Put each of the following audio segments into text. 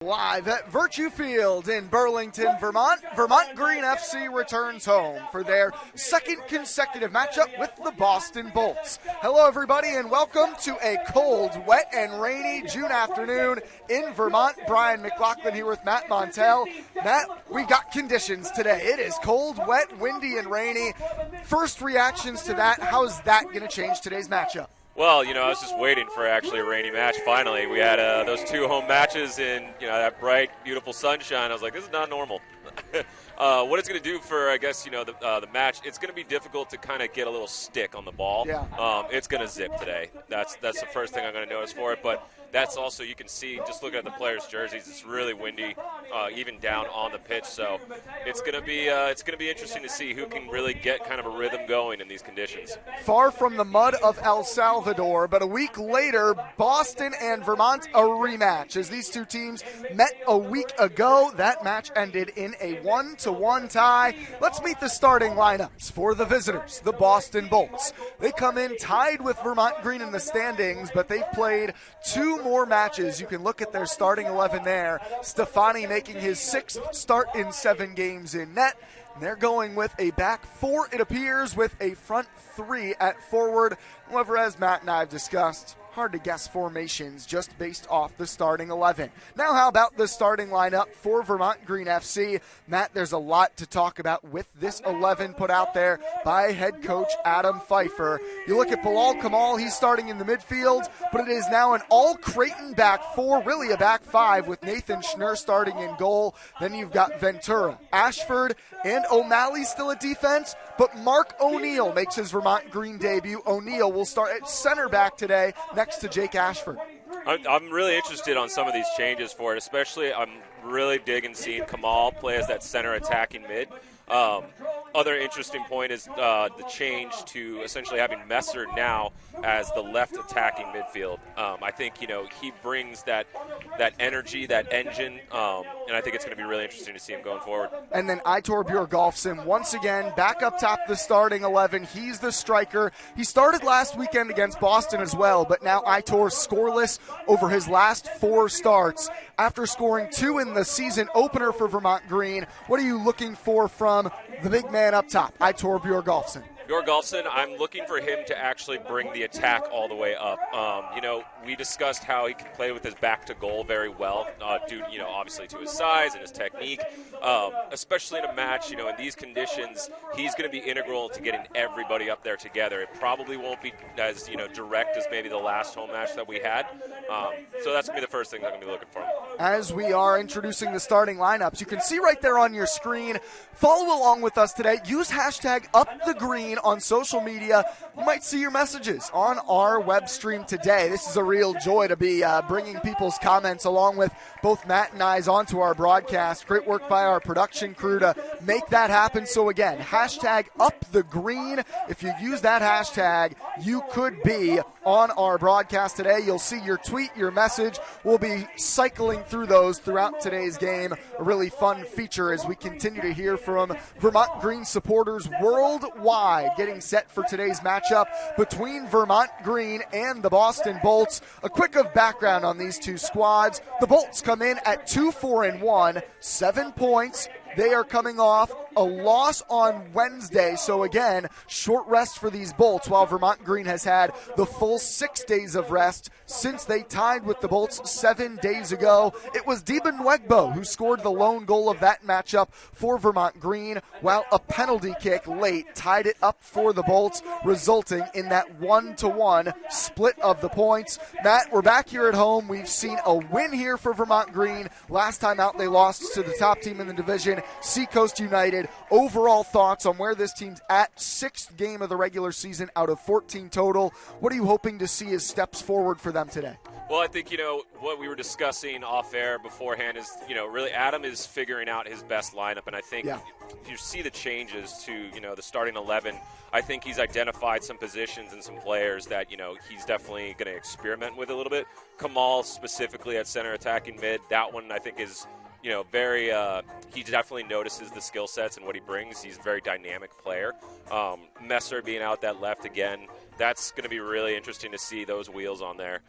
Live at Virtue Field in Burlington, Vermont, Vermont Green FC returns home for their second consecutive matchup with the Boston Bolts. Hello, everybody, and welcome to a cold, wet, and rainy June afternoon in Vermont. Brian McLaughlin here with Matt Montel. Matt, we've got conditions today. It is cold, wet, windy, and rainy. First reactions to that, how is that going to change today's matchup? Well, I was just waiting for actually a rainy match. Finally, we had those two home matches in that bright, beautiful sunshine. I was like, this is not normal. What it's going to do for, I guess, the match, it's going to be difficult to kind of get a little stick on the ball. Yeah. It's going to zip today. That's the first thing I'm going to notice for it. But that's also, you can see, just looking at the players' jerseys, it's really windy, even down on the pitch. So it's going to be interesting to see who can really get kind of a rhythm going in these conditions. Far from the mud of El Salvador, but a week later, Boston and Vermont, a rematch. As these two teams met a week ago, that match ended in a 1-1 tie. Let's meet the starting lineups for the visitors, the Boston Bolts. They come in tied with Vermont Green in the standings, but they've played two more matches. You can look at their starting 11 there. Stefani making his sixth start in 7 games in net. And they're going with a back four, it appears, with a front three at forward. However, as Matt and I have discussed, hard to guess formations just based off the starting 11. Now, how about the starting lineup for Vermont Green FC? Matt, there's a lot to talk about with this 11 put out there by head coach Adam Pfeiffer. You look at Bilal Kamal, he's starting in the midfield, but it is now an all-Creighton back four, really a back five, with Nathan Schnurr starting in goal. Then you've got Ventura, Ashford, and O'Malley still at defense, but Mark O'Neill makes his Vermont Green debut. O'Neill will start at center back today next to Jake Ashford. I'm really interested on some of these changes for it, especially I'm really digging seeing Kamal play as that center attacking mid. Other interesting point is the change to essentially having Messer now as the left attacking midfield. I think, he brings that energy, that engine, and I think it's going to be really interesting to see him going forward. And then Aitor Bjorgolfson, once again, back up top the starting 11. He's the striker. He started last weekend against Boston as well, but now Aitor scoreless over his last 4 starts. After scoring 2 in the season opener for Vermont Green, what are you looking for from the big man up top, Aitor Bjorgolfson? Bjorgolfson, I'm looking for him to actually bring the attack all the way up. We discussed how he can play with his back to goal very well, due, obviously to his size and his technique. Especially in a match, in these conditions, he's going to be integral to getting everybody up there together. It probably won't be as, direct as maybe the last home match that we had. So that's going to be the first thing I'm going to be looking for. As we are introducing the starting lineups, you can see right there on your screen. Follow along with us today. Use hashtag #UpTheGreen on social media. You might see your messages on our web stream today. This is a real joy to be bringing people's comments along with both Matt and I's onto our broadcast. Great work by our production crew to make that happen. So again, hashtag #UpTheGreen. If you use that hashtag, you could be on our broadcast today. You'll see your tweet, your message. We'll be cycling through those throughout today's game. A really fun feature as we continue to hear from Vermont Green supporters worldwide, getting set for today's matchup between Vermont Green and the Boston Bolts. A quick of background on these two squads. The Bolts come in at 2-4-1, 7 points. They are coming off a loss on Wednesday, so again, short rest for these Bolts, while Vermont Green has had the full 6 days of rest since they tied with the Bolts 7 days ago. It was Nguebo who scored the lone goal of that matchup for Vermont Green, while a penalty kick late tied it up for the Bolts, resulting in that 1-1 split of the points. Matt, we're back here at home. We've seen a win here for Vermont Green. Last time out, they lost to the top team in the division, Seacoast United. Overall thoughts on where this team's at, 6th game of the regular season out of 14 total. What are you hoping to see as steps forward for them today? Well, I think, what we were discussing off air beforehand is, really Adam is figuring out his best lineup. And I think if you see the changes to, the starting 11, I think he's identified some positions and some players that, he's definitely going to experiment with a little bit. Kamal specifically at center attacking mid, that one I think is, he definitely notices the skill sets and what he brings. He's a very dynamic player. Messer being out that left again, that's going to be really interesting to see those wheels on there.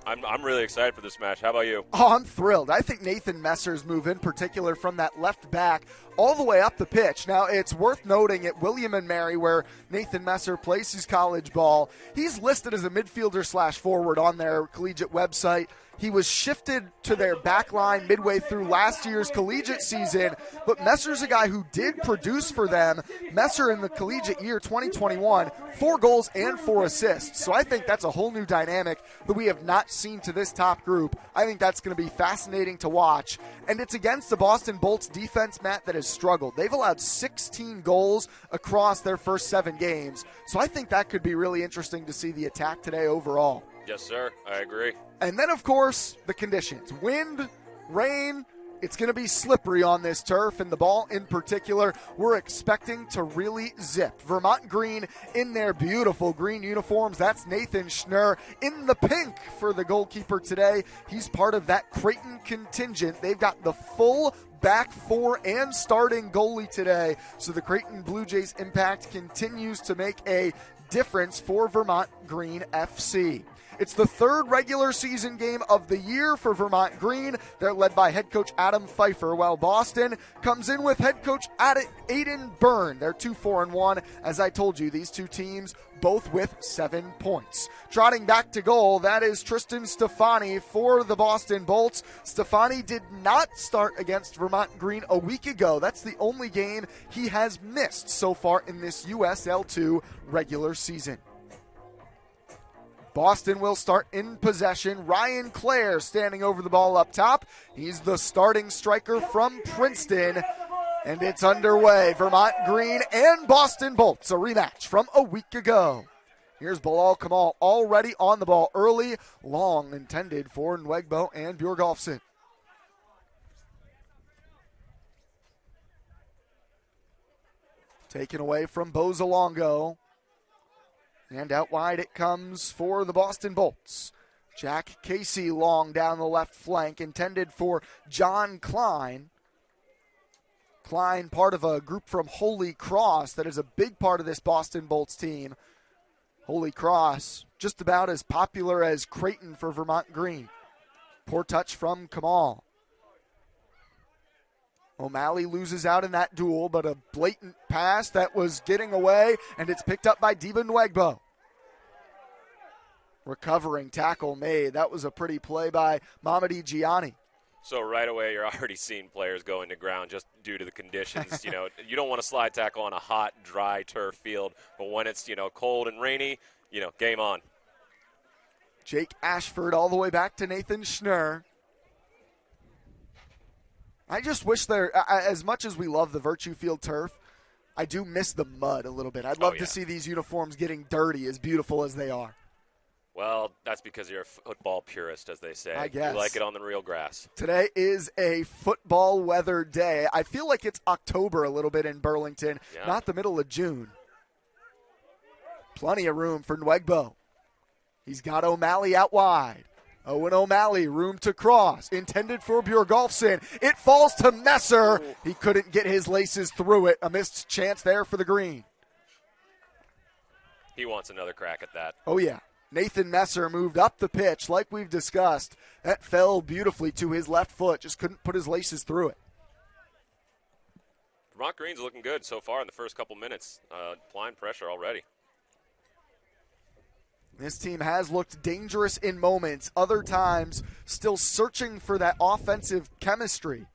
I'm really excited for this match. How about you? Oh, I'm thrilled. I think Nathan Messer's move in particular from that left back all the way up the pitch. Now, it's worth noting at William & Mary, where Nathan Messer plays his college ball, he's listed as a midfielder/forward on their collegiate website. He was shifted to their back line midway through last year's collegiate season, but Messer's a guy who did produce for them. Messer in the collegiate year 2021, 4 goals and 4 assists. So I think that's a whole new dynamic that we have not seen to this top group. I think that's going to be fascinating to watch. And it's against the Boston Bolts defense, Matt, that has struggled. They've allowed 16 goals across their first 7 games. So I think that could be really interesting to see the attack today overall. Yes, sir. I agree. And then, of course, the conditions. Wind, rain, it's going to be slippery on this turf, and the ball in particular, we're expecting to really zip. Vermont Green in their beautiful green uniforms. That's Nathan Schnurr in the pink for the goalkeeper today. He's part of that Creighton contingent. They've got the full back 4 and starting goalie today. So the Creighton Blue Jays impact continues to make a difference for Vermont Green FC. It's the 3rd regular season game of the year for Vermont Green. They're led by head coach Adam Pfeiffer, while Boston comes in with head coach Aiden Byrne. They're 2-4-1. As I told you, these two teams both with 7 points. Trotting back to goal, that is Tristan Stefani for the Boston Bolts. Stefani did not start against Vermont Green a week ago. That's the only game he has missed so far in this USL2 regular season. Boston will start in possession. Ryan Clare standing over the ball up top. He's the starting striker from Princeton. And it's underway. Vermont Green and Boston Bolts, a rematch from a week ago. Here's Bilal Kamal already on the ball early. Long intended for Nguebo and Bjorgolfson. Taken away from Bozalongo. And out wide it comes for the Boston Bolts. Jack Casey long down the left flank, intended for John Klein. Klein, part of a group from Holy Cross that is a big part of this Boston Bolts team. Holy Cross, just about as popular as Creighton for Vermont Green. Poor touch from Kamal. O'Malley loses out in that duel, but a blatant pass that was getting away, and it's picked up by Diba Nguebo. Recovering tackle made. That was a pretty play by Mamadi Gianni. So right away, you're already seeing players go into ground just due to the conditions. You don't want to slide tackle on a hot, dry turf field, but when it's, cold and rainy, game on. Jake Ashford all the way back to Nathan Schnurr. I just wish as much as we love the Virtue Field turf, I do miss the mud a little bit. I'd love to see these uniforms getting dirty, as beautiful as they are. Well, that's because you're a football purist, as they say. I guess. You like it on the real grass. Today is a football weather day. I feel like it's October a little bit in Burlington, not the middle of June. Plenty of room for Nguebo. He's got O'Malley out wide. Owen O'Malley, room to cross, intended for Bjorgolfson. It falls to Messer. Ooh. He couldn't get his laces through it. A missed chance there for the Green. He wants another crack at that. Oh, yeah. Nathan Messer moved up the pitch like we've discussed. That fell beautifully to his left foot. Just couldn't put his laces through it. Vermont Green's looking good so far in the first couple minutes. Applying pressure already. This team has looked dangerous in moments. Other times, still searching for that offensive chemistry.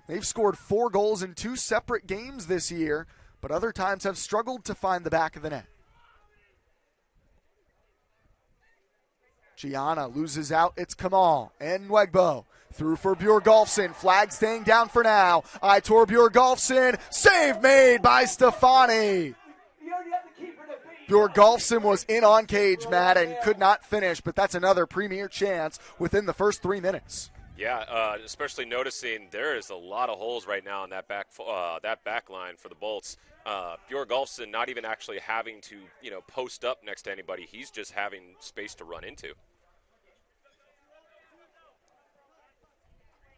They've scored 4 goals in 2 separate games this year, but other times have struggled to find the back of the net. Gianna loses out. It's Kamal and Nguebo. Through for Bjorgolfson. Flag staying down for now. Aitor Bjorgolfson. Save made by Stefani. Bjorgolfson was in on cage, Matt, and could not finish, but that's another premier chance within the first 3 minutes. Yeah, especially noticing there is a lot of holes right now in that back line for the Bolts. Bjorgolfson not even actually having to post up next to anybody. He's just having space to run into.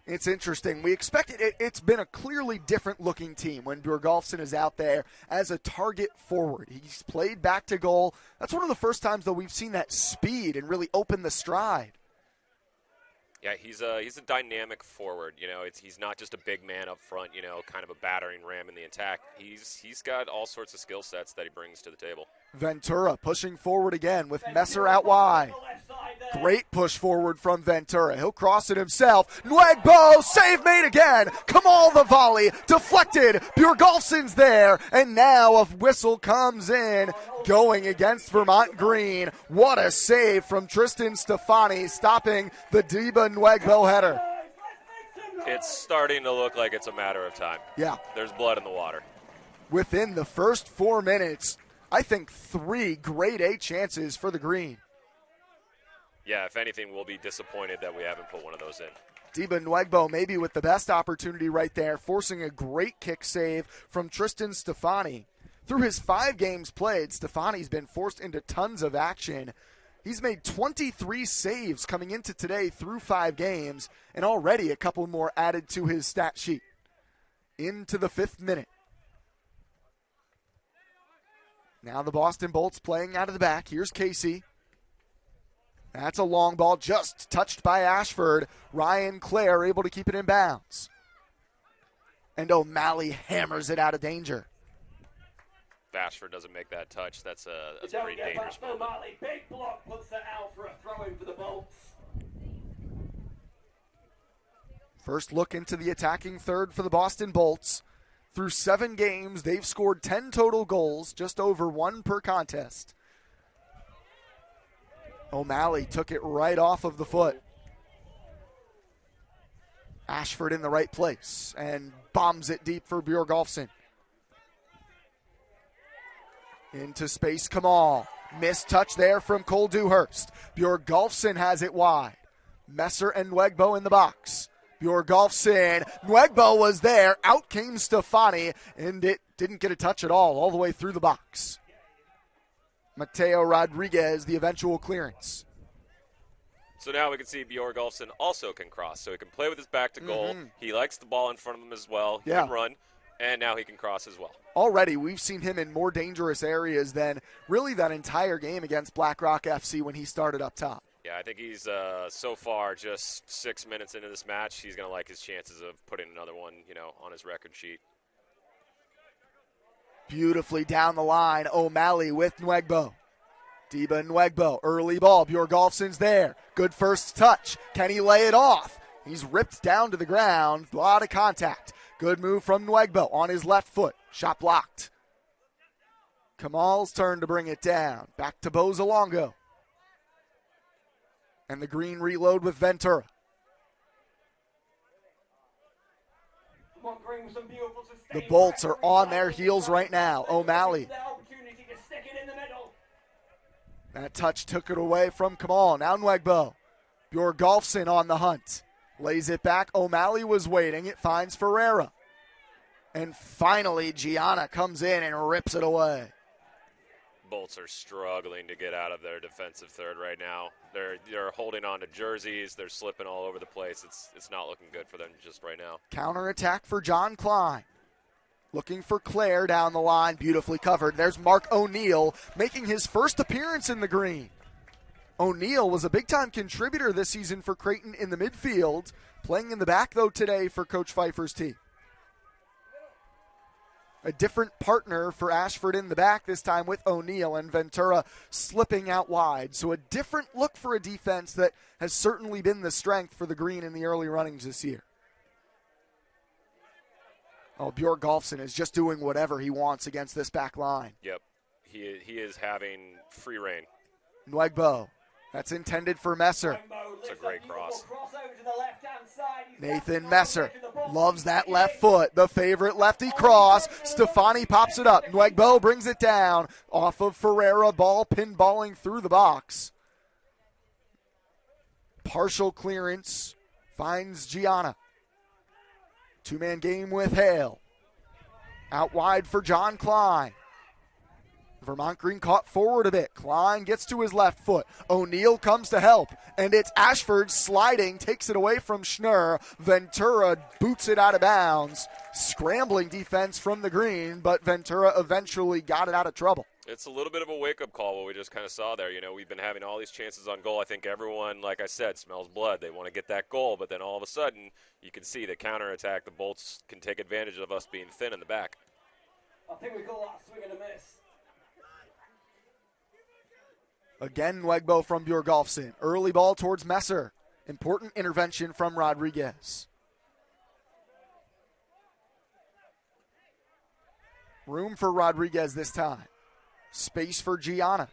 It's interesting. We expected it. It's been a clearly different looking team when Bjorgolfson is out there as a target forward. He's played back to goal. That's one of the first times, though, we've seen that speed and really open the stride. Yeah, he's a dynamic forward. He's not just a big man up front, kind of a battering ram in the attack. He's got all sorts of skill sets that he brings to the table. Ventura pushing forward again with Messer out wide. Great push forward from Ventura. He'll cross it himself. Nguebo, save made again. Kamal the volley, deflected. Bjorgolfson's there, and now a whistle comes in, going against Vermont Green. What a save from Tristan Stefani, stopping the Diba Nguebo header. It's starting to look like it's a matter of time. Yeah. There's blood in the water. Within the first 4 minutes, I think 3 grade A chances for the Green. Yeah, if anything, we'll be disappointed that we haven't put one of those in. Diba Nguebo maybe with the best opportunity right there, forcing a great kick save from Tristan Stefani. Through his 5 games played, Stefani's been forced into tons of action. He's made 23 saves coming into today through 5 games, and already a couple more added to his stat sheet. Into the 5th minute. Now the Boston Bolts playing out of the back. Here's Casey. That's a long ball, just touched by Ashford. Ryan Clare able to keep it in bounds. And O'Malley hammers it out of danger. If Ashford doesn't make that touch, that's a pretty dangerous moment. O'Malley, big block, puts it out for a throw-in for the Bolts. First look into the attacking third for the Boston Bolts. Through 7 games, they've scored 10 total goals, just over 1 per contest. O'Malley took it right off of the foot. Ashford in the right place and bombs it deep for Bjorgolfson. Into space, Kamal. Missed touch there from Cole Dewhurst. Bjorgolfson has it wide. Messer and Nguebo in the box. Bjorgolfson. Nguebo was there. Out came Stefani, and it didn't get a touch at all the way through the box. Mateo Rodriguez, the eventual clearance. So now we can see Bjorgolfson also can cross. So he can play with his back to goal. Mm-hmm. He likes the ball in front of him as well. He can run, and now he can cross as well. Already, we've seen him in more dangerous areas than really that entire game against Blackrock FC when he started up top. Yeah, I think he's so far just 6 minutes into this match. He's going to like his chances of putting another one, on his record sheet. Beautifully down the line, O'Malley with Nguebo. Diba Nguebo, early ball. Bjorgolfson's there. Good first touch. Can he lay it off? He's ripped down to the ground. A lot of contact. Good move from Nguebo on his left foot. Shot blocked. Kamal's turn to bring it down. Back to Bozalongo. And the Green reload with Ventura. The Bolts are on their heels right now. O'Malley. That touch took it away from Kamal. Now Nguebo. Bjorgolfson on the hunt. Lays it back. O'Malley was waiting. It finds Ferreira. And finally, Gianna comes in and rips it away. Bolts are struggling to get out of their defensive third right now. They're holding on to jerseys. They're slipping all over the place. It's not looking good for them just right now. Counterattack for John Klein. Looking for Claire down the line. Beautifully covered. There's Mark O'Neill making his first appearance in the Green. O'Neill was a big-time contributor this season for Creighton in the midfield. Playing in the back, though, today for Coach Pfeiffer's team. A different partner for Ashford in the back, this time with O'Neill and Ventura slipping out wide. So a different look for a defense that has certainly been the strength for the Green in the early runnings this year. Oh, Bjorgolfson is just doing whatever he wants against this back line. Yep, he is having free reign. Nguebo. That's intended for Messer. It's a great cross. Nathan Messer loves that left foot. The favorite lefty cross. Stefani pops it up. Nguebo brings it down off of Ferreira. Ball pinballing through the box. Partial clearance. Finds Gianna. 2-man game with Hale. Out wide for John Klein. Vermont Green caught forward a bit. Klein gets to his left foot. O'Neal comes to help. And it's Ashford sliding, takes it away from Schnurr. Ventura boots it out of bounds. Scrambling defense from the Green, but Ventura eventually got it out of trouble. It's a little bit of a wake-up call, what we just kind of saw there. We've been having all these chances on goal. I think everyone, like I said, smells blood. They want to get that goal, but then all of a sudden, you can see the counterattack. The Bolts can take advantage of us being thin in the back. I think we call that a swing and a miss. Again, Nguebo from Bjorgolfson. Early ball towards Messer. Important intervention from Rodriguez. Room for Rodriguez this time. Space for Gianna.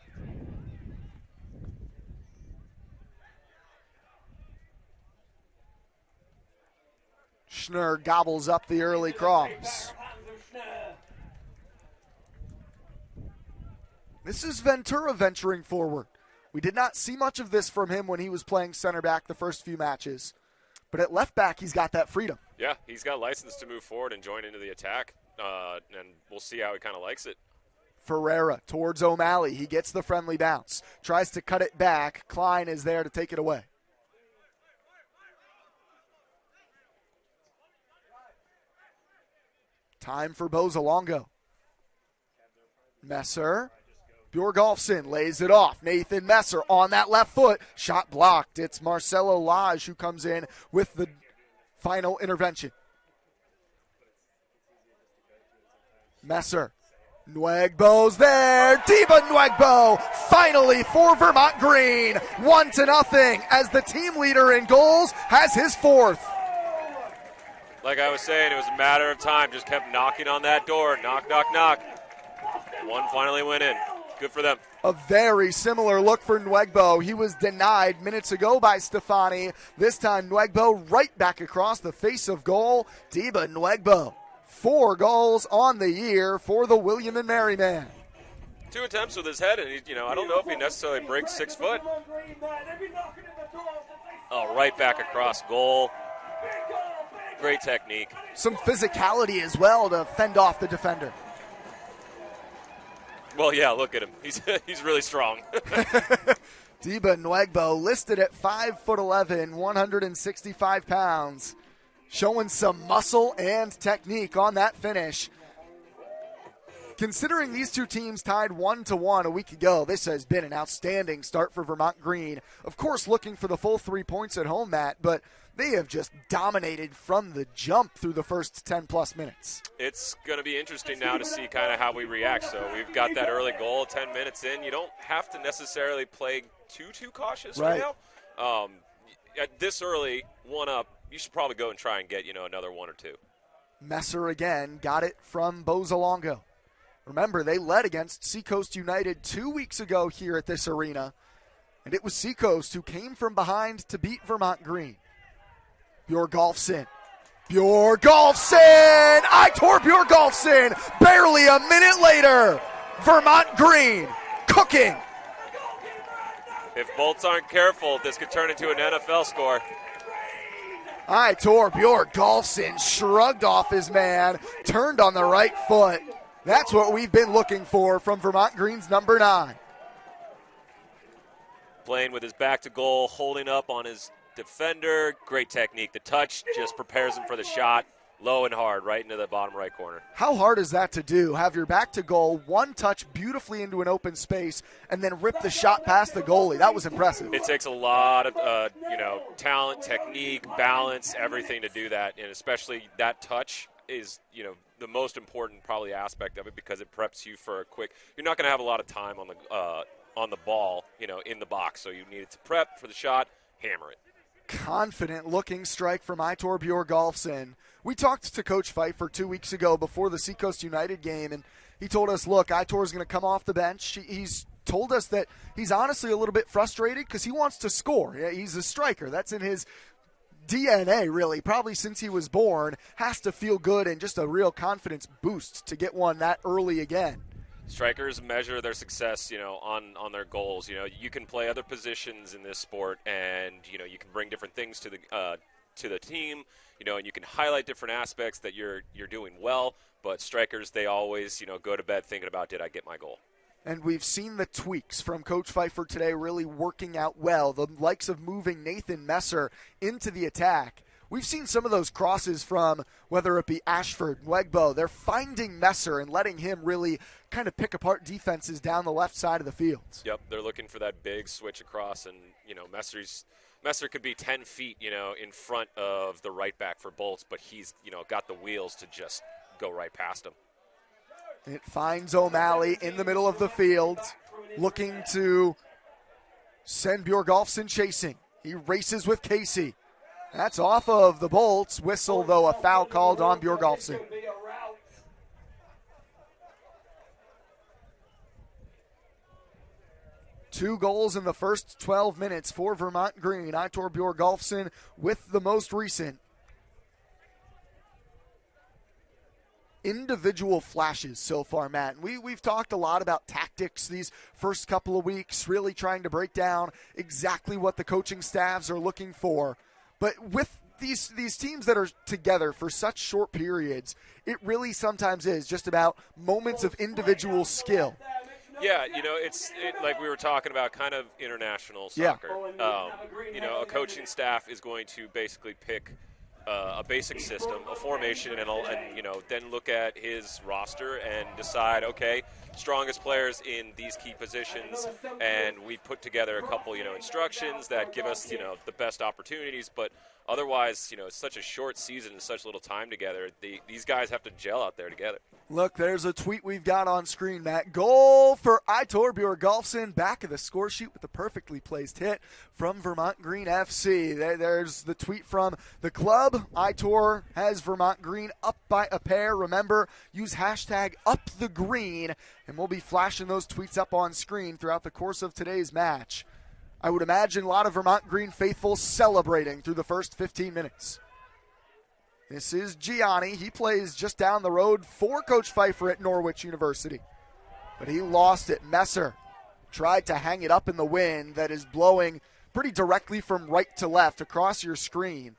Schnurr gobbles up the early cross. This is Ventura venturing forward. We did not see much of this from him when he was playing center back the first few matches. But at left back, he's got that freedom. Yeah, he's got license to move forward and join into the attack. And we'll see how he kind of likes it. Ferreira towards O'Malley. He gets the friendly bounce. Tries to cut it back. Klein is there to take it away. Time for Bozalongo. Messer. Bjorgolfson lays it off. Nathan Messer on that left foot. Shot blocked. It's Marcelo Lage who comes in with the final intervention. Messer. Nguebo's there. Diba Nguebo finally for Vermont Green. 1-0 as the team leader in goals has his fourth. Like I was saying, it was a matter of time. Just kept knocking on that door. Knock, knock, knock. One finally went in. Good for them. A very similar look for Nguebo. He was denied minutes ago by Stefani. This time Nguebo right back across the face of goal. Diba Nguebo. 4 goals on the year for the William and Mary man. 2 attempts with his head, and I don't know if he necessarily breaks 6 foot. Oh, right back across goal. Great technique. Some physicality as well to fend off the defender. Well, yeah, look at him. He's really strong. Diba Nguebo listed at 5'11", 165 pounds. Showing some muscle and technique on that finish. Considering these two teams tied 1-1 a week ago, this has been an outstanding start for Vermont Green. Of course, looking for the full 3 points at home, Matt, but they have just dominated from the jump through the first 10-plus minutes. It's going to be interesting now to see kind of how we react. So we've got that early goal 10 minutes in. You don't have to necessarily play too cautious right now. At this early, 1-up, you should probably go and try and get, another 1 or 2. Messer again got it from Bozalongo. Remember, they led against Seacoast United 2 weeks ago here at this arena, and it was Seacoast who came from behind to beat Vermont Green. Bjorgolfson. Aitor Bjorgolfson, barely a minute later. Vermont Green cooking. If Bolts aren't careful, this could turn into an NFL score. Aitor Bjorgolfson shrugged off his man, turned on the right foot. That's what we've been looking for from Vermont Green's number 9. Playing with his back to goal, holding up on his defender. Great technique. The touch just prepares him for the shot. Low and hard, right into the bottom right corner. How hard is that to do? Have your back to goal, one touch beautifully into an open space, and then rip the shot past the goalie. That was impressive. It takes a lot of, talent, technique, balance, everything to do that, and especially that touch is, the most important probably aspect of it because it preps you for a quick. You're not going to have a lot of time on the ball, in the box, so you need it to prep for the shot, hammer it. Confident-looking strike from Aitor Bjorgolfson. We talked to Coach Pfeiffer 2 weeks ago before the Seacoast United game, and he told us, look, Aitor's going to come off the bench. He's told us that he's honestly a little bit frustrated because he wants to score. He's a striker. That's in his DNA, really, probably since he was born. Has to feel good and just a real confidence boost to get one that early again. Strikers measure their success, on their goals. You can play other positions in this sport, and you can bring different things to the team. And you can highlight different aspects that you're doing well. But strikers, they always, go to bed thinking about, did I get my goal? And we've seen the tweaks from Coach Pfeiffer today really working out well. The likes of moving Nathan Messer into the attack. We've seen some of those crosses from whether it be Ashford, Nguebo. They're finding Messer and letting him really kind of pick apart defenses down the left side of the field. Yep, they're looking for that big switch across, and Messer could be 10 feet, in front of the right back for Bolts, but he's, got the wheels to just go right past him. It finds O'Malley in the middle of the field, looking to send Bjorgolfson chasing. He races with Casey. That's off of the Bolts. Whistle, though, a foul called on Bjorgolfson. 2 goals in the first 12 minutes for Vermont Green. Aitor Bjorgolfson with the most recent. Individual flashes so far, Matt. We've talked a lot about tactics these first couple of weeks, really trying to break down exactly what the coaching staffs are looking for. But with these teams that are together for such short periods, it really sometimes is just about moments of individual skill. Yeah, it's like we were talking about, kind of international soccer. A coaching staff is going to basically pick a basic system, a formation, and then look at his roster and decide, okay, strongest players in these key positions, and we put together a couple, instructions that give us, the best opportunities. But otherwise, it's such a short season and such little time together. These guys have to gel out there together. Look, there's a tweet we've got on screen, Matt. Goal for Aitor Bjorgolfson, back of the score sheet with a perfectly placed hit from Vermont Green FC. There's the tweet from the club. Aitor has Vermont Green up by a pair. Remember, use hashtag #UpTheGreen, and we'll be flashing those tweets up on screen throughout the course of today's match. I would imagine a lot of Vermont Green faithful celebrating through the first 15 minutes. This is Gianni. He plays just down the road for Coach Pfeiffer at Norwich University. But he lost it. Messer tried to hang it up in the wind that is blowing pretty directly from right to left across your screen,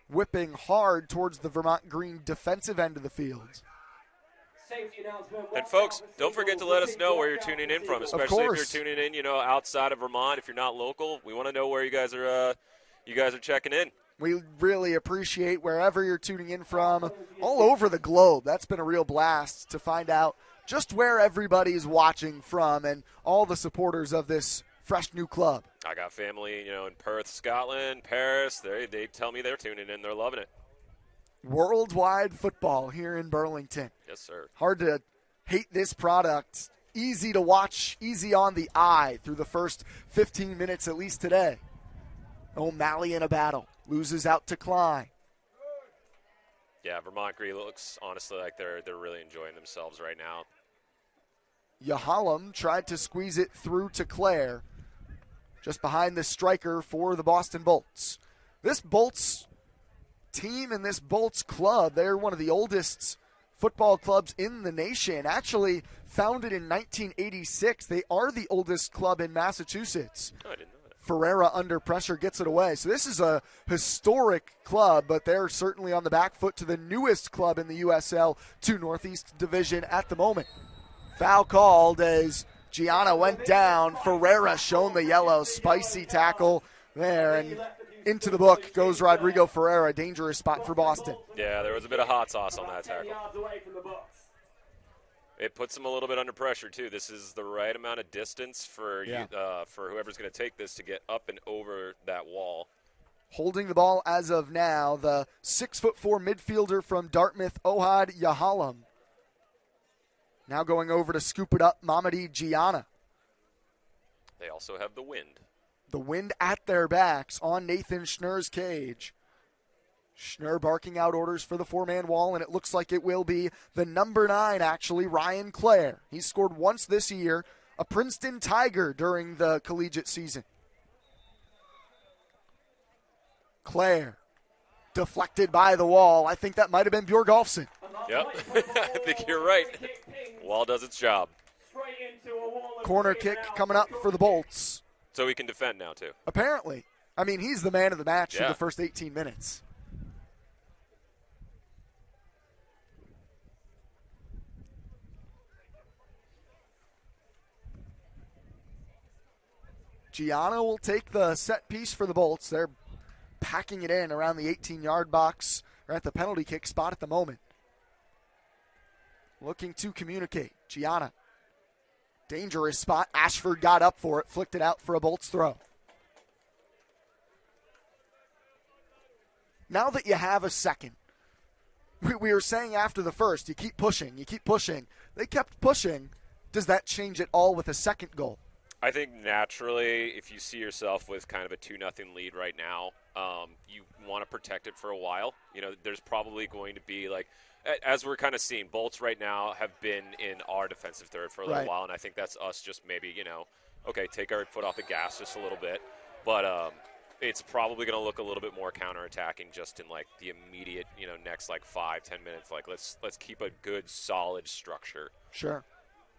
whipping hard towards the Vermont Green defensive end of the field. And folks, don't forget to let us know where you're tuning in from, especially if you're tuning in, outside of Vermont. If you're not local, we want to know where you guys are checking in. We really appreciate wherever you're tuning in from all over the globe. That's been a real blast to find out just where everybody's watching from and all the supporters of this fresh new club. I got family, in Perth, Scotland, Paris. They tell me they're tuning in. They're loving it. Worldwide football here in Burlington. Yes, sir. Hard to hate this product. Easy to watch, easy on the eye through the first 15 minutes at least today. O'Malley in a battle. Loses out to Klein. Yeah, Vermont Green looks honestly like they're really enjoying themselves right now. Yahalem tried to squeeze it through to Claire, just behind the striker for the Boston Bolts. This Bolts team and this Bolts club, they're one of the oldest football clubs in the nation. Actually, founded in 1986, they are the oldest club in Massachusetts. Oh, I didn't know that. Ferreira under pressure gets it away. So this is a historic club, but they're certainly on the back foot to the newest club in the USL 2 Northeast Division at the moment. Foul called as Gianna went down. Ferreira shown the yellow. Spicy tackle there, and into the book goes Rodrigo Ferreira. Dangerous spot for Boston. Yeah, there was a bit of hot sauce on that tackle. It puts them a little bit under pressure, too. This is the right amount of distance for whoever's going to take this to get up and over that wall. Holding the ball as of now, the 6'4" midfielder from Dartmouth, Ohad Yahalem. Now going over to scoop it up, Mamadi Gianna. They also have the wind. The wind at their backs on Nathan Schnurr's cage. Schnurr barking out orders for the 4-man wall, and it looks like it will be the number 9, actually, Ryan Clare. He's scored once this year, a Princeton Tiger during the collegiate season. Clare, deflected by the wall. I think that might have been Bjorgolfson. Yep, I think you're right. Wall does its job. Corner kick coming up for the Bolts. So he can defend now, too. Apparently. I mean, he's the man of the match for the first 18 minutes. Gianna will take the set piece for the Bolts. They're packing it in around the 18-yard box or at the penalty kick spot at the moment. Looking to communicate. Gianna. Dangerous spot. Ashford got up for it, flicked it out for a Bolts throw. Now that you have a second, we were saying after the first, you keep pushing. They kept pushing. Does that change it all with a second goal? I think naturally, if you see yourself with kind of a 2-0 lead right now, you want to protect it for a while. You know, there's probably going to be, like, as we're kind of seeing, Bolts right now have been in our defensive third for a little while, and I think that's us just maybe, you know, okay, take our foot off the gas just a little bit. But it's probably going to look a little bit more counterattacking just in, like, the immediate, you know, next, like, 5-10 minutes. Like, let's keep a good, solid structure. Sure.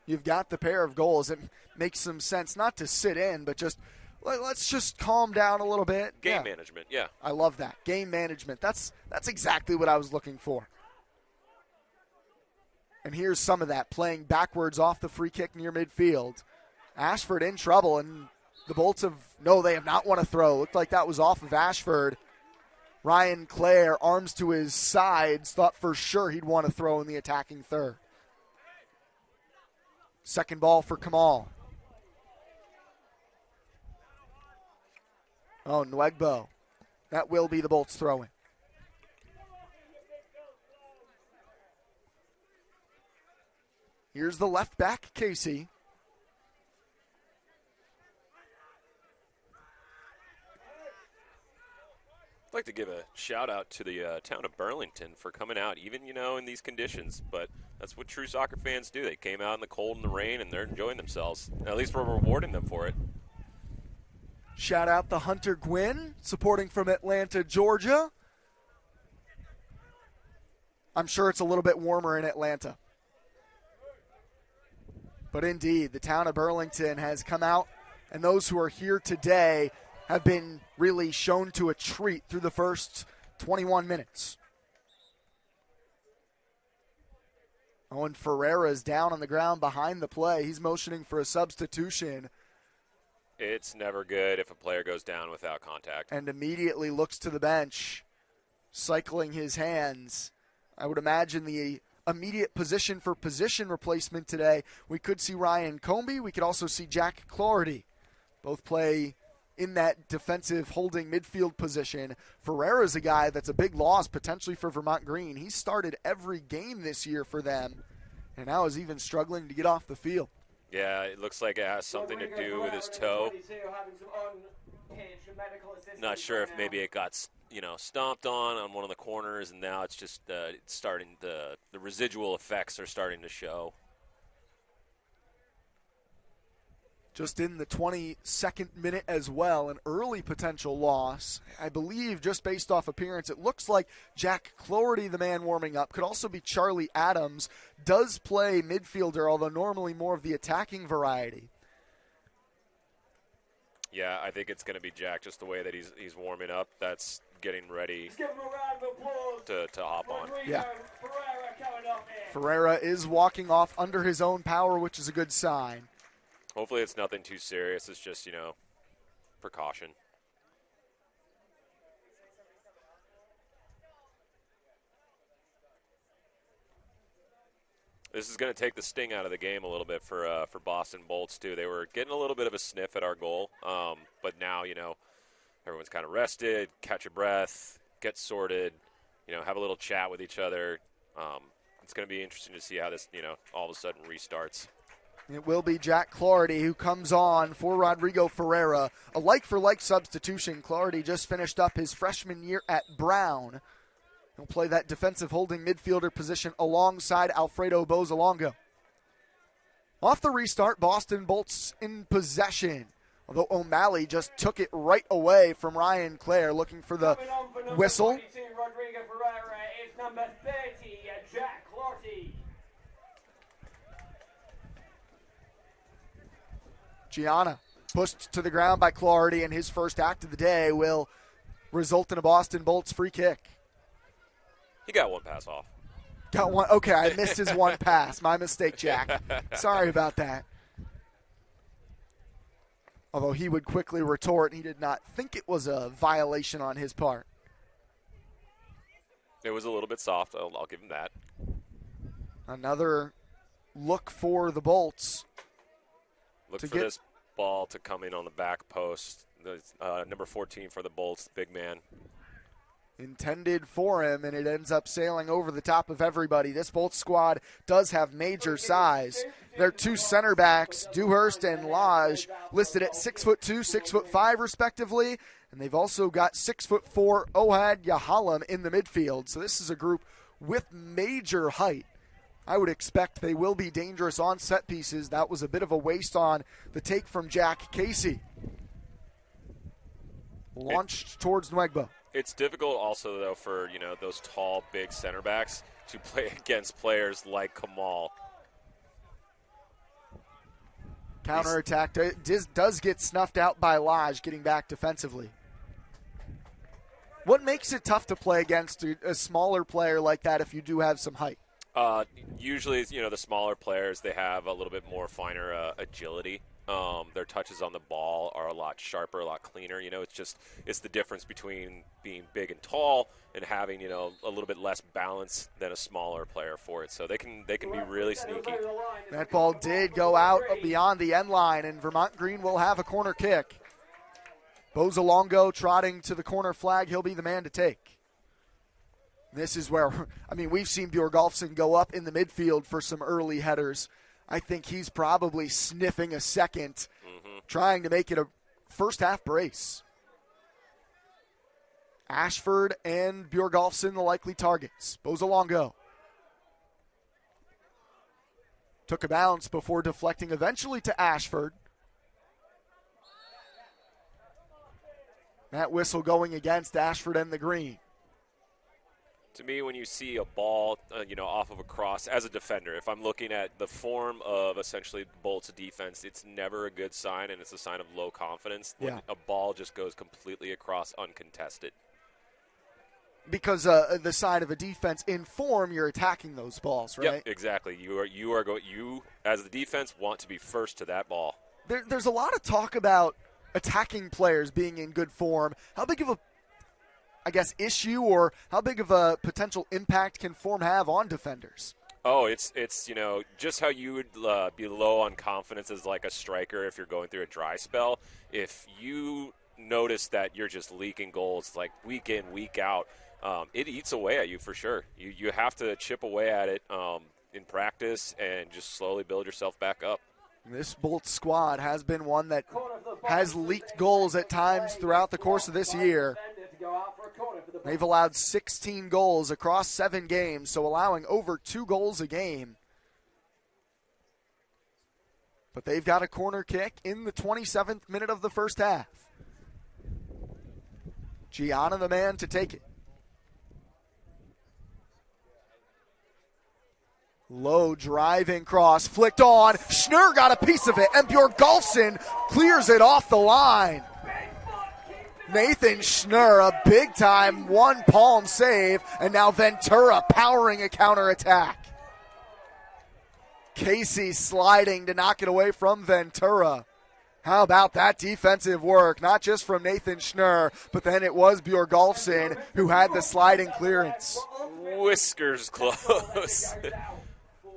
You've got the pair of goals. It makes some sense not to sit in, but just let's just calm down a little bit. Game management, yeah. I love that. Game management. That's exactly what I was looking for. And here's some of that, playing backwards off the free kick near midfield. Ashford in trouble, and the Bolts they have not won a throw. Looked like that was off of Ashford. Ryan Clare, arms to his sides, thought for sure he'd want to throw in the attacking third. Second ball for Kamal. Oh, Nguebo. That will be the Bolts throwing. Here's the left back, Casey. I'd like to give a shout-out to the town of Burlington for coming out, even, you know, in these conditions. But that's what true soccer fans do. They came out in the cold and the rain, and they're enjoying themselves. At least we're rewarding them for it. Shout out to Hunter Gwynn, supporting from Atlanta, Georgia. I'm sure it's a little bit warmer in Atlanta. But indeed, the town of Burlington has come out, and those who are here today have been really shown to a treat through the first 21 minutes. Owen Ferreira is down on the ground behind the play. He's motioning for a substitution. It's never good if a player goes down without contact. And immediately looks to the bench, cycling his hands. I would imagine the immediate position for position replacement today, we could see Ryan Comby. We could also see Jack Clardy. Both play in that defensive holding midfield position. Ferreira's a guy that's a big loss potentially for Vermont Green. He started every game this year for them, and now is even struggling to get off the field. Yeah, it looks like it has something to do with his toe. Not sure if maybe it got, stomped on one of the corners, and now it's just it's starting the residual effects are starting to show. Just in the 22nd minute as well, an early potential loss. I believe just based off appearance, it looks like Jack Clardy, the man warming up, could also be Charlie Adams. Does play midfielder, although normally more of the attacking variety. Yeah, I think it's going to be Jack, just the way that he's warming up. That's getting ready to hop on. Yeah. Ferreira is walking off under his own power, which is a good sign. Hopefully it's nothing too serious. It's just, precaution. This is going to take the sting out of the game a little bit for Boston Bolts, too. They were getting a little bit of a sniff at our goal, but now, everyone's kind of rested, catch a breath, get sorted, have a little chat with each other. It's going to be interesting to see how this, all of a sudden restarts. It will be Jack Clardy who comes on for Rodrigo Ferreira. A like-for-like substitution. Clardy just finished up his freshman year at Brown. He'll play that defensive holding midfielder position alongside Alfredo Bozalongo. Off the restart, Boston Bolts in possession. Although O'Malley just took it right away from Ryan Clare, looking for the whistle. Rodrigo Ferreira is number 30, Jack Clardy. Gianna pushed to the ground by Clardy, and his first act of the day will result in a Boston Bolts free kick. He got one pass off. Got one. Okay, I missed his one pass. My mistake, Jack. Sorry about that. Although he would quickly retort he did not think it was a violation on his part. It was a little bit soft. I'll give him that. Another look for the Bolts. Look for this ball to come in on the back post. Number 14 for the Bolts, the big man. Intended for him, and it ends up sailing over the top of everybody. This Bolts squad does have major size. Their two center backs, Dewhurst and Lodge, listed at 6'2", 6'5", respectively. And they've also got 6'4" Ohad Yahalam in the midfield. So this is a group with major height. I would expect they will be dangerous on set pieces. That was a bit of a waste on the take from Jack Casey. Launched towards Nguebo. It's difficult also, though, for those tall, big center backs to play against players like Kamal. Counterattack does get snuffed out by Lodge, getting back defensively. What makes it tough to play against a smaller player like that if you do have some height? Usually, the smaller players, they have a little bit more finer agility. Their touches on the ball are a lot sharper, a lot cleaner. It's the difference between being big and tall and having, a little bit less balance than a smaller player for it. So they can be really sneaky. That ball did go out beyond the end line, and Vermont Green will have a corner kick. Bozolongo trotting to the corner flag. He'll be the man to take. This is where, we've seen Bjorgolfson go up in the midfield for some early headers. I think he's probably sniffing a second, trying to make it a first-half brace. Ashford and Bjorgolfson, the likely targets. Bozolongo took a bounce before deflecting eventually to Ashford. That whistle going against Ashford and the green. To me, when you see a ball, off of a cross as a defender, if I'm looking at the form of essentially Bolts' defense, it's never a good sign, and it's a sign of low confidence when a ball just goes completely across uncontested. Because the side of a defense in form, you're attacking those balls, right? Yep, exactly. You as the defense want to be first to that ball. There's a lot of talk about attacking players being in good form. How big of a issue or how big of a potential impact can form have on defenders? Oh, it's just how you would be low on confidence as like a striker if you're going through a dry spell. If you notice that you're just leaking goals like week in, week out, it eats away at you for sure. You have to chip away at it in practice and just slowly build yourself back up. This Bolts squad has been one that has leaked goals at times throughout the course of this year. They've allowed 16 goals across 7 games, so allowing over 2 goals a game. But they've got a corner kick in the 27th minute of the first half. Gianna the man to take it. Low driving cross, flicked on. Schnurr got a piece of it, and Bjorgolfson clears it off the line. Nathan Schnurr, a big-time one-palm save, and now Ventura powering a counterattack. Casey sliding to knock it away from Ventura. How about that defensive work? Not just from Nathan Schnurr, but then it was Bjorgolfson who had the sliding clearance. Whiskers close.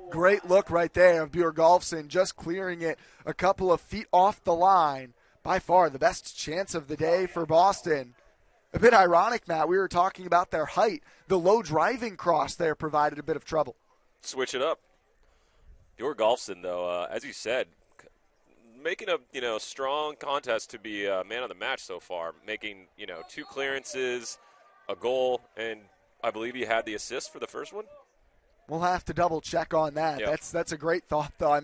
Great look right there of Bjorgolfson just clearing it a couple of feet off the line. By far the best chance of the day for Boston. A bit ironic, Matt. We were talking about their height. The low driving cross there provided a bit of trouble. Switch it up. Bjorgolfson, though, as you said, making a strong contest to be man of the match so far. Making 2 clearances, a goal, and I believe he had the assist for the first one. We'll have to double check on that. Yep. That's a great thought, though.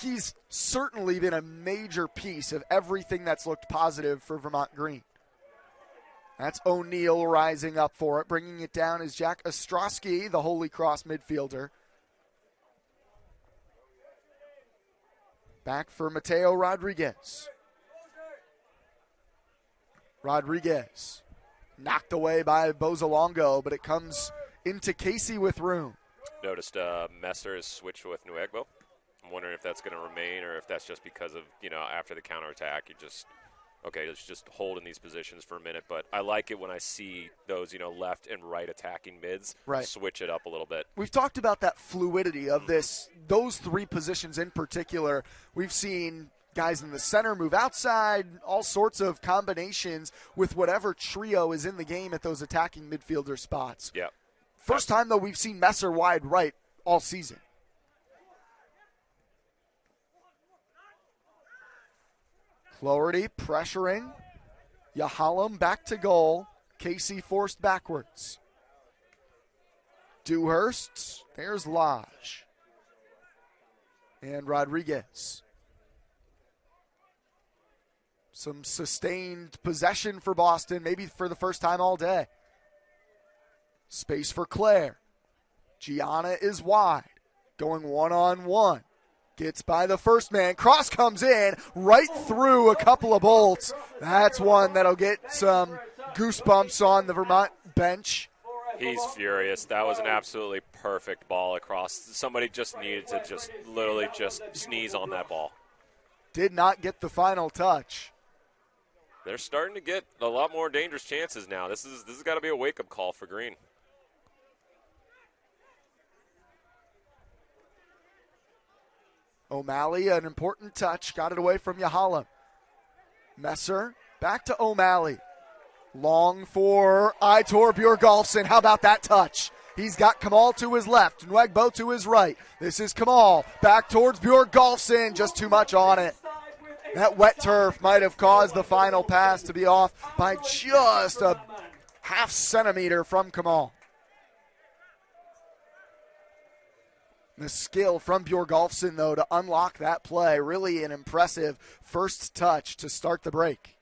He's certainly been a major piece of everything that's looked positive for Vermont Green. That's O'Neill rising up for it. Bringing it down is Jack Ostrowski, the Holy Cross midfielder. Back for Mateo Rodriguez. Rodriguez knocked away by Bozolongo, but it comes into Casey with room. Noticed Messer is switched with Nguebo. I'm wondering if that's going to remain or if that's just because of, after the counterattack, you just, okay, let's just hold in these positions for a minute. But I like it when I see those, left and right attacking mids switch it up a little bit. We've talked about that fluidity of those three positions in particular. We've seen guys in the center move outside, all sorts of combinations with whatever trio is in the game at those attacking midfielder spots. Yeah. First time, though, we've seen Messer wide right all season. Flaherty pressuring. Yahalem back to goal. Casey forced backwards. Dewhurst. There's Lodge. And Rodriguez. Some sustained possession for Boston, maybe for the first time all day. Space for Claire. Gianna is wide. Going one-on-one. Gets by the first man. Cross comes in right through a couple of bolts. That's one that'll get some goosebumps on the Vermont bench. He's furious. That was an absolutely perfect ball across. Somebody just needed to literally sneeze on that ball. Did not get the final touch. They're starting to get a lot more dangerous chances now. This has got to be a wake-up call for Green. O'Malley, an important touch. Got it away from Yahalem. Messer, back to O'Malley. Long for Aitor Bjorgolfson. How about that touch? He's got Kamal to his left, Nguebo to his right. This is Kamal, back towards Bjorgolfson. Just too much on it. That wet turf might have caused the final pass to be off by just a half centimeter from Kamal. The skill from Bjorgolfson, though, to unlock that play. Really an impressive first touch to start the break.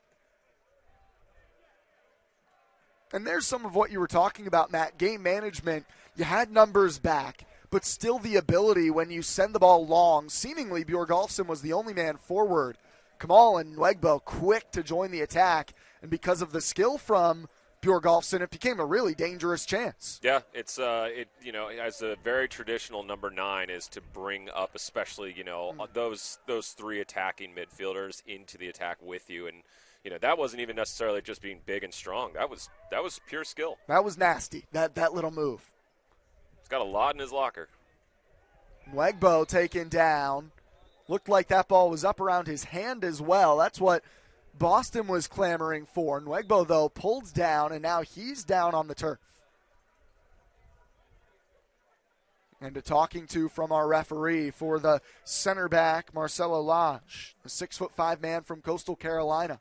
And there's some of what you were talking about, Matt. Game management, you had numbers back, but still the ability when you send the ball long. Seemingly, Bjorgolfson was the only man forward. Kamal and Nguebo quick to join the attack, and because of the skill from Bjorgolfson, it became a really dangerous chance. Yeah, it's as a very traditional number 9 is to bring up, especially those three attacking midfielders into the attack with you, and that wasn't even necessarily just being big and strong. That was pure skill. That was nasty. That little move. He's got a lot in his locker. Nguebo taken down. Looked like that ball was up around his hand as well. That's what Boston was clamoring for. Nguebo, though, pulled down, and now he's down on the turf. And a talking to from our referee for the center back, Marcelo Lodge, the 6'5" man from Coastal Carolina.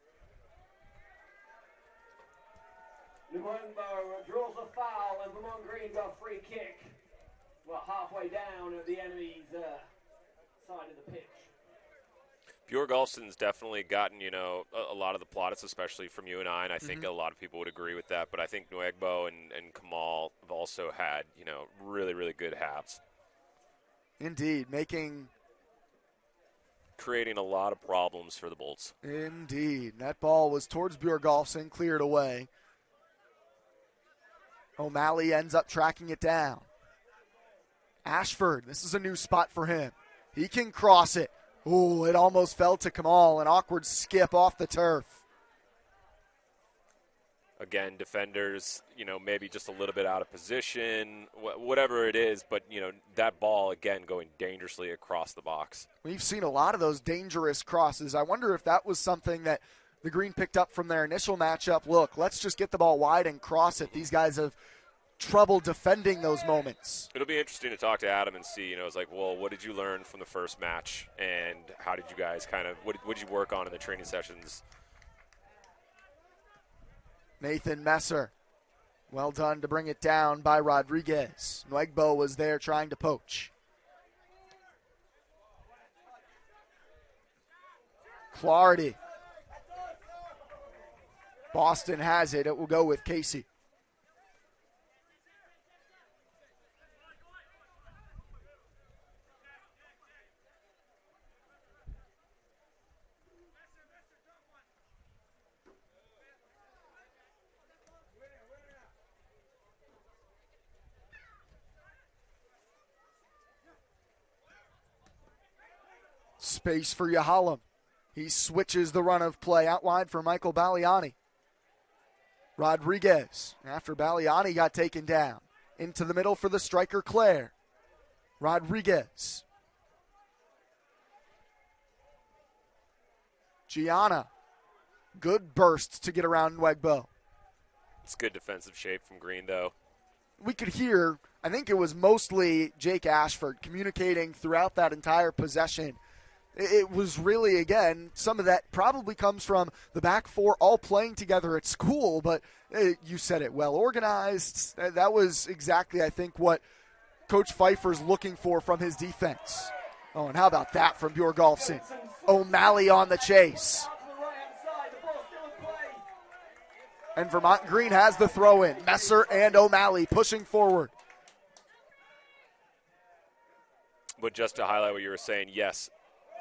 Nguebo draws a foul, and Vermont Green got a free kick. Well, halfway down at the enemy's side of the pitch. Bjorgolfson's definitely gotten, a lot of the plaudits, especially from you and I think a lot of people would agree with that. But I think Nguebo and Kamal have also had, really, really good halves. Indeed, creating a lot of problems for the Bolts. Indeed. That ball was towards Bjorgolfson, cleared away. O'Malley ends up tracking it down. Ashford, this is a new spot for him. He can cross it. Ooh, it almost fell to Kamal. An awkward skip off the turf. Again, defenders, maybe just a little bit out of position, whatever it is. But, that ball, again, going dangerously across the box. We've seen a lot of those dangerous crosses. I wonder if that was something that the Green picked up from their initial matchup. Look, let's just get the ball wide and cross it. These guys have trouble defending those moments. It'll be interesting to talk to Adam and see, it's like, well, what did you learn from the first match, and how did you guys what did you work on in the training sessions? Nathan Messer, well done to bring it down by Rodriguez. Nguebo was there trying to poach. Flaherty. Boston has it. It will go with Casey. Space for Yahalem. He switches the run of play out wide for Michael Baliani. Rodriguez, after Baliani got taken down. Into the middle for the striker, Claire. Rodriguez. Gianna. Good burst to get around Nguebo. It's good defensive shape from Green, though. We could hear, I think it was mostly Jake Ashford communicating throughout that entire possession. It was really, again, some of that probably comes from the back four all playing together at school, but you said it, well organized. That was exactly, I think, what Coach Pfeiffer's looking for from his defense. Oh, and how about that from Bjorgolfson? O'Malley on the chase. And Vermont Green has the throw in. Messer and O'Malley pushing forward. But just to highlight what you were saying, yes.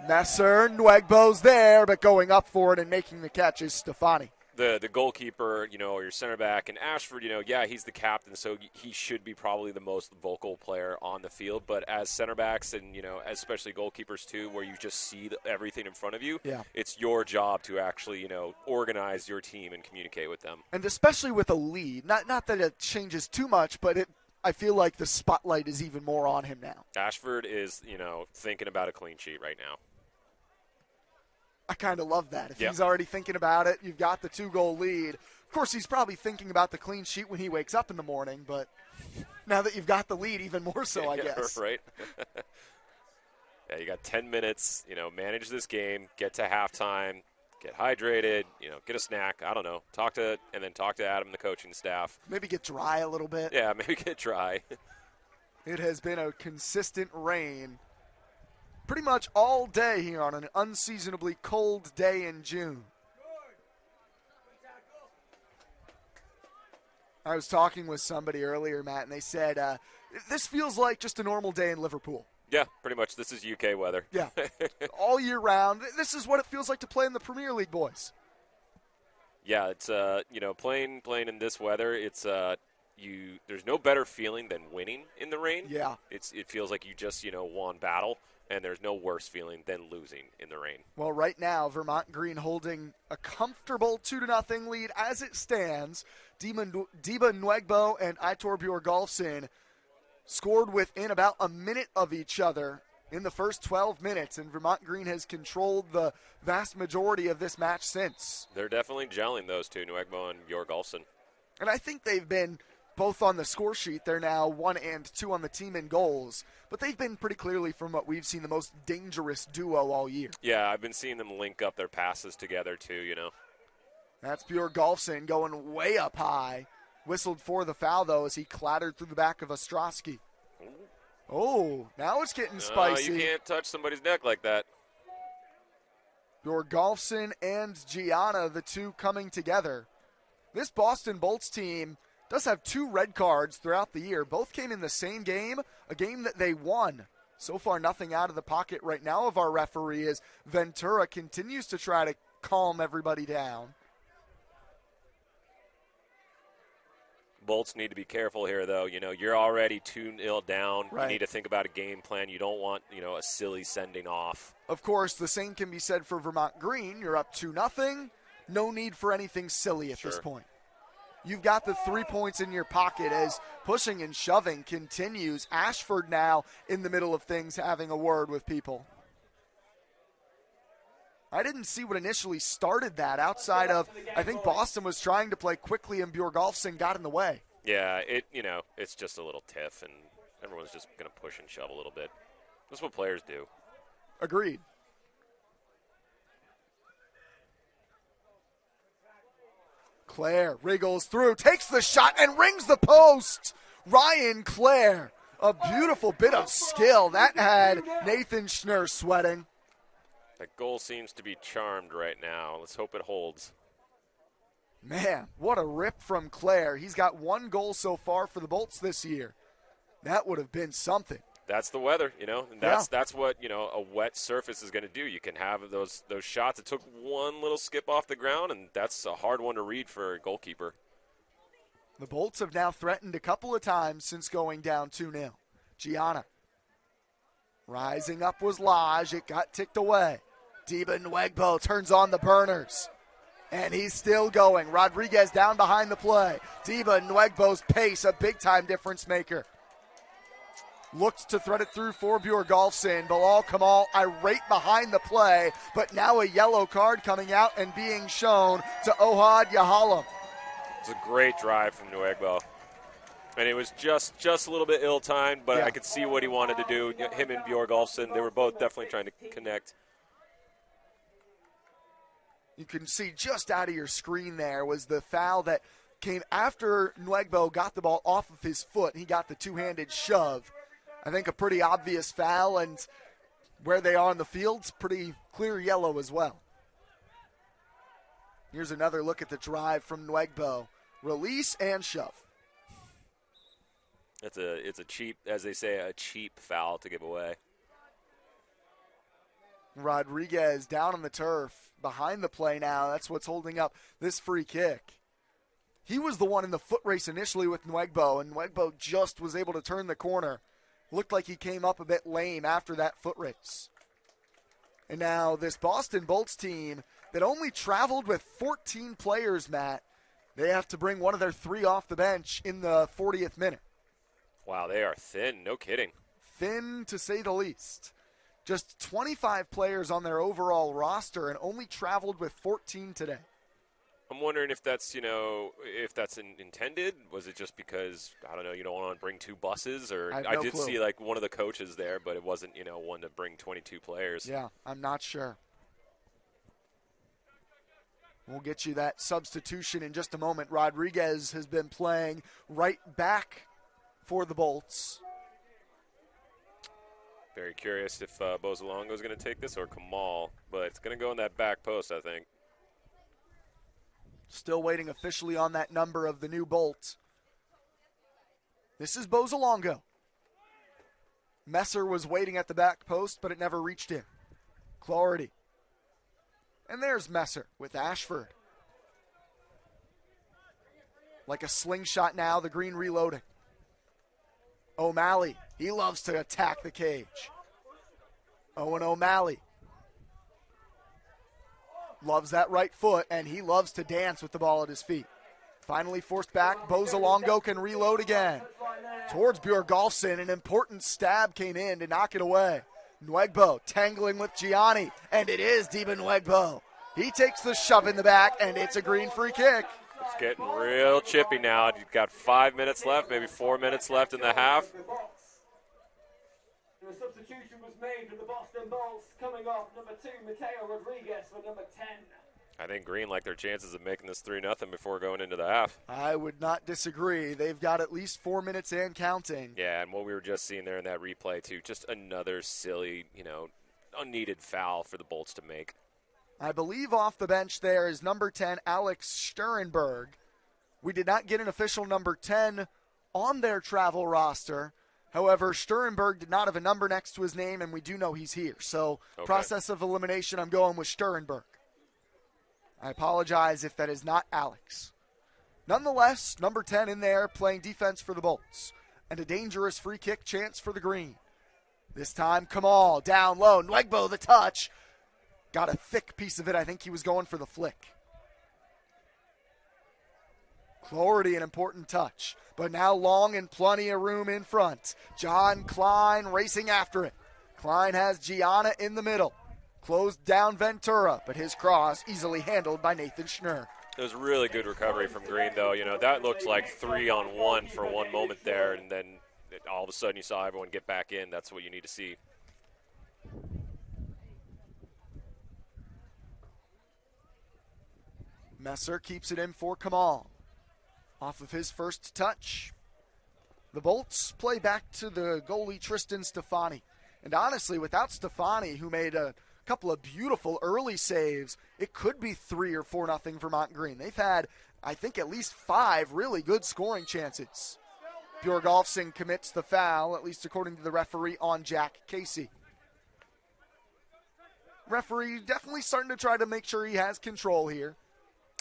Messer, Nguebo's there, but going up for it and making the catch is Stefani. The goalkeeper, or your center back, and Ashford, yeah, he's the captain, so he should be probably the most vocal player on the field. But as center backs and, especially goalkeepers too, where you just see everything in front of you, it's your job to actually, organize your team and communicate with them. And especially with a lead, not that it changes too much, but I feel like the spotlight is even more on him now. Ashford is, thinking about a clean sheet right now. I kind of love that. If he's already thinking about it, you've got the 2-goal lead. Of course, he's probably thinking about the clean sheet when he wakes up in the morning, but now that you've got the lead, even more so, I guess. Right. You got 10 minutes, manage this game, get to halftime, get hydrated, get a snack. I don't know. Talk to Adam and the coaching staff. Maybe get dry a little bit. Yeah, maybe get dry. It has been a consistent rain pretty much all day here on an unseasonably cold day in June. I was talking with somebody earlier, Matt, and they said, this feels like just a normal day in Liverpool. Yeah, pretty much. This is UK weather. Yeah, all year round. This is what it feels like to play in the Premier League, boys. Yeah, it's, playing in this weather, it's, there's no better feeling than winning in the rain. Yeah. It feels like you just, won battle. And there's no worse feeling than losing in the rain. Well, right now, Vermont Green holding a comfortable 2-0 lead as it stands. Diba Nguebo and Aitor Bjorgolfson scored within about a minute of each other in the first 12 minutes, and Vermont Green has controlled the vast majority of this match since. They're definitely gelling, those two, Nguebo and Bjorgolfson. And I think they've been both on the score sheet. They're now 1 and 2 on the team in goals. But they've been pretty clearly, from what we've seen, the most dangerous duo all year. Yeah, I've been seeing them link up their passes together too, That's Bjorgolfson going way up high. Whistled for the foul, though, as he clattered through the back of Ostrowski. Oh, now it's getting spicy. You can't touch somebody's neck like that. Bjorgolfson and Gianna, the two coming together. This Boston Bolts team does have 2 red cards throughout the year. Both came in the same game, a game that they won. So far, nothing out of the pocket right now of our referee as Ventura continues to try to calm everybody down. Bolts need to be careful here, though. You're already 2-0 down. Right. You need to think about a game plan. You don't want, a silly sending off. Of course, the same can be said for Vermont Green. You're up 2-0. No need for anything silly at this point. You've got the 3 points in your pocket as pushing and shoving continues. Ashford now in the middle of things having a word with people. I didn't see what initially started that outside of, I think Boston was trying to play quickly and Bjorgolfson got in the way. Yeah, it's just a little tiff and everyone's just going to push and shove a little bit. That's what players do. Agreed. Claire wriggles through, takes the shot, and rings the post. Ryan Claire, a beautiful bit of skill. That had Nathan Schnurr sweating. That goal seems to be charmed right now. Let's hope it holds. Man, what a rip from Claire. He's got 1 goal so far for the Bolts this year. That would have been something. That's the weather, and that's what, a wet surface is going to do. You can have those shots. It took 1 little skip off the ground, and that's a hard one to read for a goalkeeper. The Bolts have now threatened a couple of times since going down 2-0. Gianna Rising up was Lodge. It got ticked away. Diba Nguebo turns on the burners. And he's still going. Rodriguez down behind the play. Diba Nguebo's pace, a big-time difference maker. Looked to thread it through for Bjorgolfson. Bilal Kamal irate behind the play, but now a yellow card coming out and being shown to Ohad Yahalem. It's a great drive from Nguebo. And it was just a little bit ill-timed, but I could see what he wanted to do. Him and Bjorgolfson, they were both definitely trying to connect. You can see just out of your screen there was the foul that came after Nguebo got the ball off of his foot. He got the two-handed shove. I think a pretty obvious foul, and where they are on the field's pretty clear yellow as well. Here's another look at the drive from Nguebo. Release and shove. It's a cheap, as they say, a cheap foul to give away. Rodriguez down on the turf, behind the play now. That's what's holding up this free kick. He was the one in the foot race initially with Nguebo, and Nguebo just was able to turn the corner. Looked like he came up a bit lame after that foot race. And now this Boston Bolts team that only traveled with 14 players, Matt, they have to bring one of their 3 off the bench in the 40th minute. Wow, they are thin, no kidding. Thin to say the least. Just 25 players on their overall roster and only traveled with 14 today. I'm wondering if that's, if that's intended. Was it just because, I don't know, you don't want to bring 2 buses? Or I did see, like, one of the coaches there, but it wasn't, one to bring 22 players. Yeah, I'm not sure. We'll get you that substitution in just a moment. Rodriguez has been playing right back for the Bolts. Very curious if Bozolongo is going to take this or Kamal, but it's going to go in that back post, I think. Still waiting officially on that number of the new Bolt. This is Bozolongo. Messer was waiting at the back post, but it never reached him. Clarity. And there's Messer with Ashford. Like a slingshot now, the green reloading. O'Malley, he loves to attack the cage. Owen O'Malley loves that right foot, and he loves to dance with the ball at his feet. Finally forced back. Bozolongo can reload again. Towards Bjorgolfson, an important stab came in to knock it away. Nguebo tangling with Gianni, and it is Diba Nguebo. He takes the shove in the back, and it's a green free kick. It's getting real chippy now. You've got 5 minutes left, maybe 4 minutes left in the half. The substitution was made for the Boston Bolts, coming off number 2, Mateo Rodriguez, for number 10. I think Green like their chances of making this 3-0 before going into the half. I would not disagree. They've got at least 4 minutes and counting. Yeah, and what we were just seeing there in that replay, too, just another silly, unneeded foul for the Bolts to make. I believe off the bench there is number 10, Alex Sturenberg. We did not get an official number 10 on their travel roster. However, Sturenberg did not have a number next to his name, and we do know he's here. So, Process of elimination, I'm going with Sturenberg. I apologize if that is not Alex. Nonetheless, number 10 in there playing defense for the Bolts. And a dangerous free kick chance for the Green. This time, Kamal down low. Nguebo the touch. Got a thick piece of it. I think he was going for the flick. Clarity, an important touch. But now Long and plenty of room in front. John Klein racing after it. Klein has Gianna in the middle. Closed down Ventura, but his cross easily handled by Nathan Schnurr. It was really good recovery from Green, though. That looked like 3-on-1 for one moment there, and then all of a sudden you saw everyone get back in. That's what you need to see. Messer keeps it in for Kamal. Off of his first touch. The Bolts play back to the goalie Tristan Stefani. And honestly, without Stefani, who made a couple of beautiful early saves, it could be 3 or 4-0 Vermont Green. They've had, I think, at least 5 really good scoring chances. Bjorgolfson commits the foul, at least according to the referee, on Jack Casey. Referee definitely starting to try to make sure he has control here.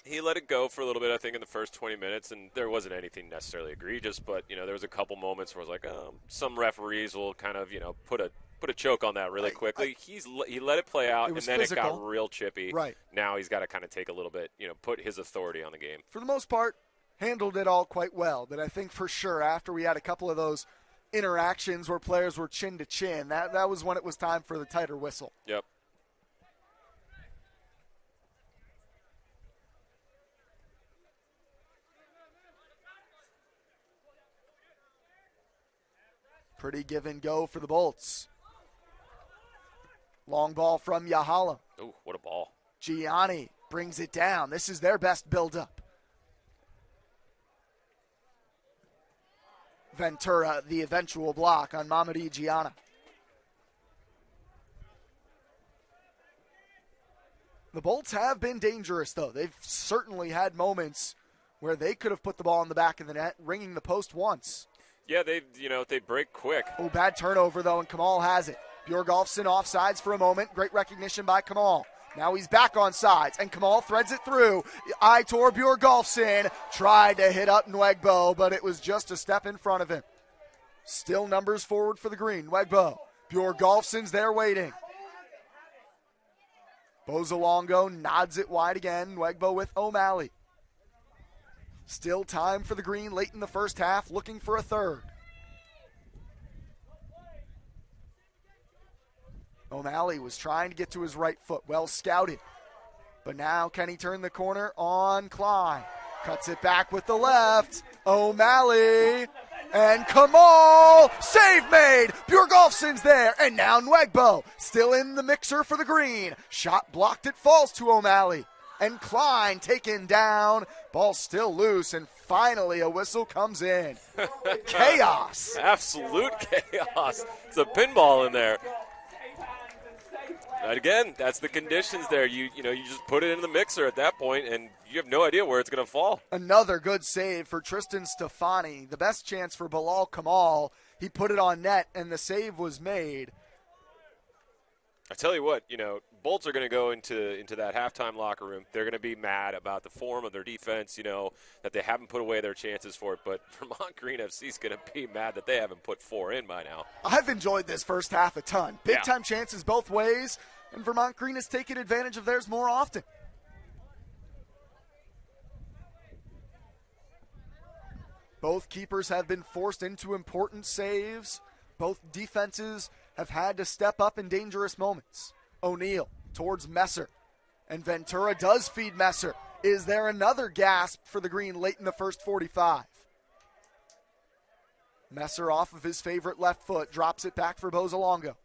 He let it go for a little bit, I think, in the first 20 minutes, and there wasn't anything necessarily egregious, but, there was a couple moments where I was like, some referees will kind of, put a put a choke on that really quickly. He let it play out, and then physical. It got real chippy. Right. Now he's got to kind of take a little bit, put his authority on the game. For the most part, handled it all quite well. But I think for sure after we had a couple of those interactions where players were chin to chin, that was when it was time for the tighter whistle. Yep. Pretty give and go for the Bolts. Long ball from Yahala. Oh, what a ball. Gianni brings it down. This is their best build-up. Ventura, the eventual block on Mamadi Gianna. The Bolts have been dangerous, though. They've certainly had moments where they could have put the ball in the back of the net, ringing the post once. Yeah, they break quick. Oh, bad turnover, though, and Kamal has it. Bjorgolfson offsides for a moment. Great recognition by Kamal. Now he's back on sides, and Kamal threads it through. Aitor Bjorgolfson tried to hit up Nguebo, but it was just a step in front of him. Still numbers forward for the Green. Nguebo. Bjorgolfson's there waiting. Bozolongo nods it wide again. Nguebo with O'Malley. Still time for the Green late in the first half, looking for a third. O'Malley was trying to get to his right foot, well scouted. But now can he turn the corner on Klein? Cuts it back with the left. O'Malley and Kamal. Save made. Bjorgolfson's there. And now Nguebo still in the mixer for the Green. Shot blocked. It falls to O'Malley. And Klein taken down. Ball still loose, and finally a whistle comes in. Chaos. Absolute chaos. It's a pinball in there. And again, that's the conditions there. You just put it in the mixer at that point, and you have no idea where it's going to fall. Another good save for Tristan Stefani. The best chance for Bilal Kamal. He put it on net, and the save was made. I tell you what, Bolts are going to go into that halftime locker room. They're going to be mad about the form of their defense, that they haven't put away their chances for it. But Vermont Green FC is going to be mad that they haven't put 4 in by now. I've enjoyed this first half a ton. Big-time chances both ways, and Vermont Green has taken advantage of theirs more often. Both keepers have been forced into important saves. Both defenses have had to step up in dangerous moments. O'Neal towards Messer, and Ventura does feed Messer. Is there another gasp for the Green late in the first 45? Messer off of his favorite left foot, drops it back for Bozolongo.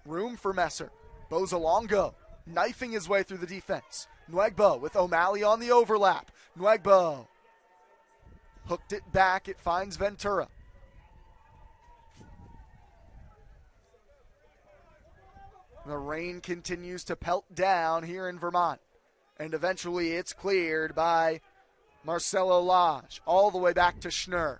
Room for Messer. Bozolongo knifing his way through the defense. Nguebo with O'Malley on the overlap. Nguebo hooked it back. It finds Ventura. The rain continues to pelt down here in Vermont. And eventually it's cleared by Marcelo Lage all the way back to Schnur.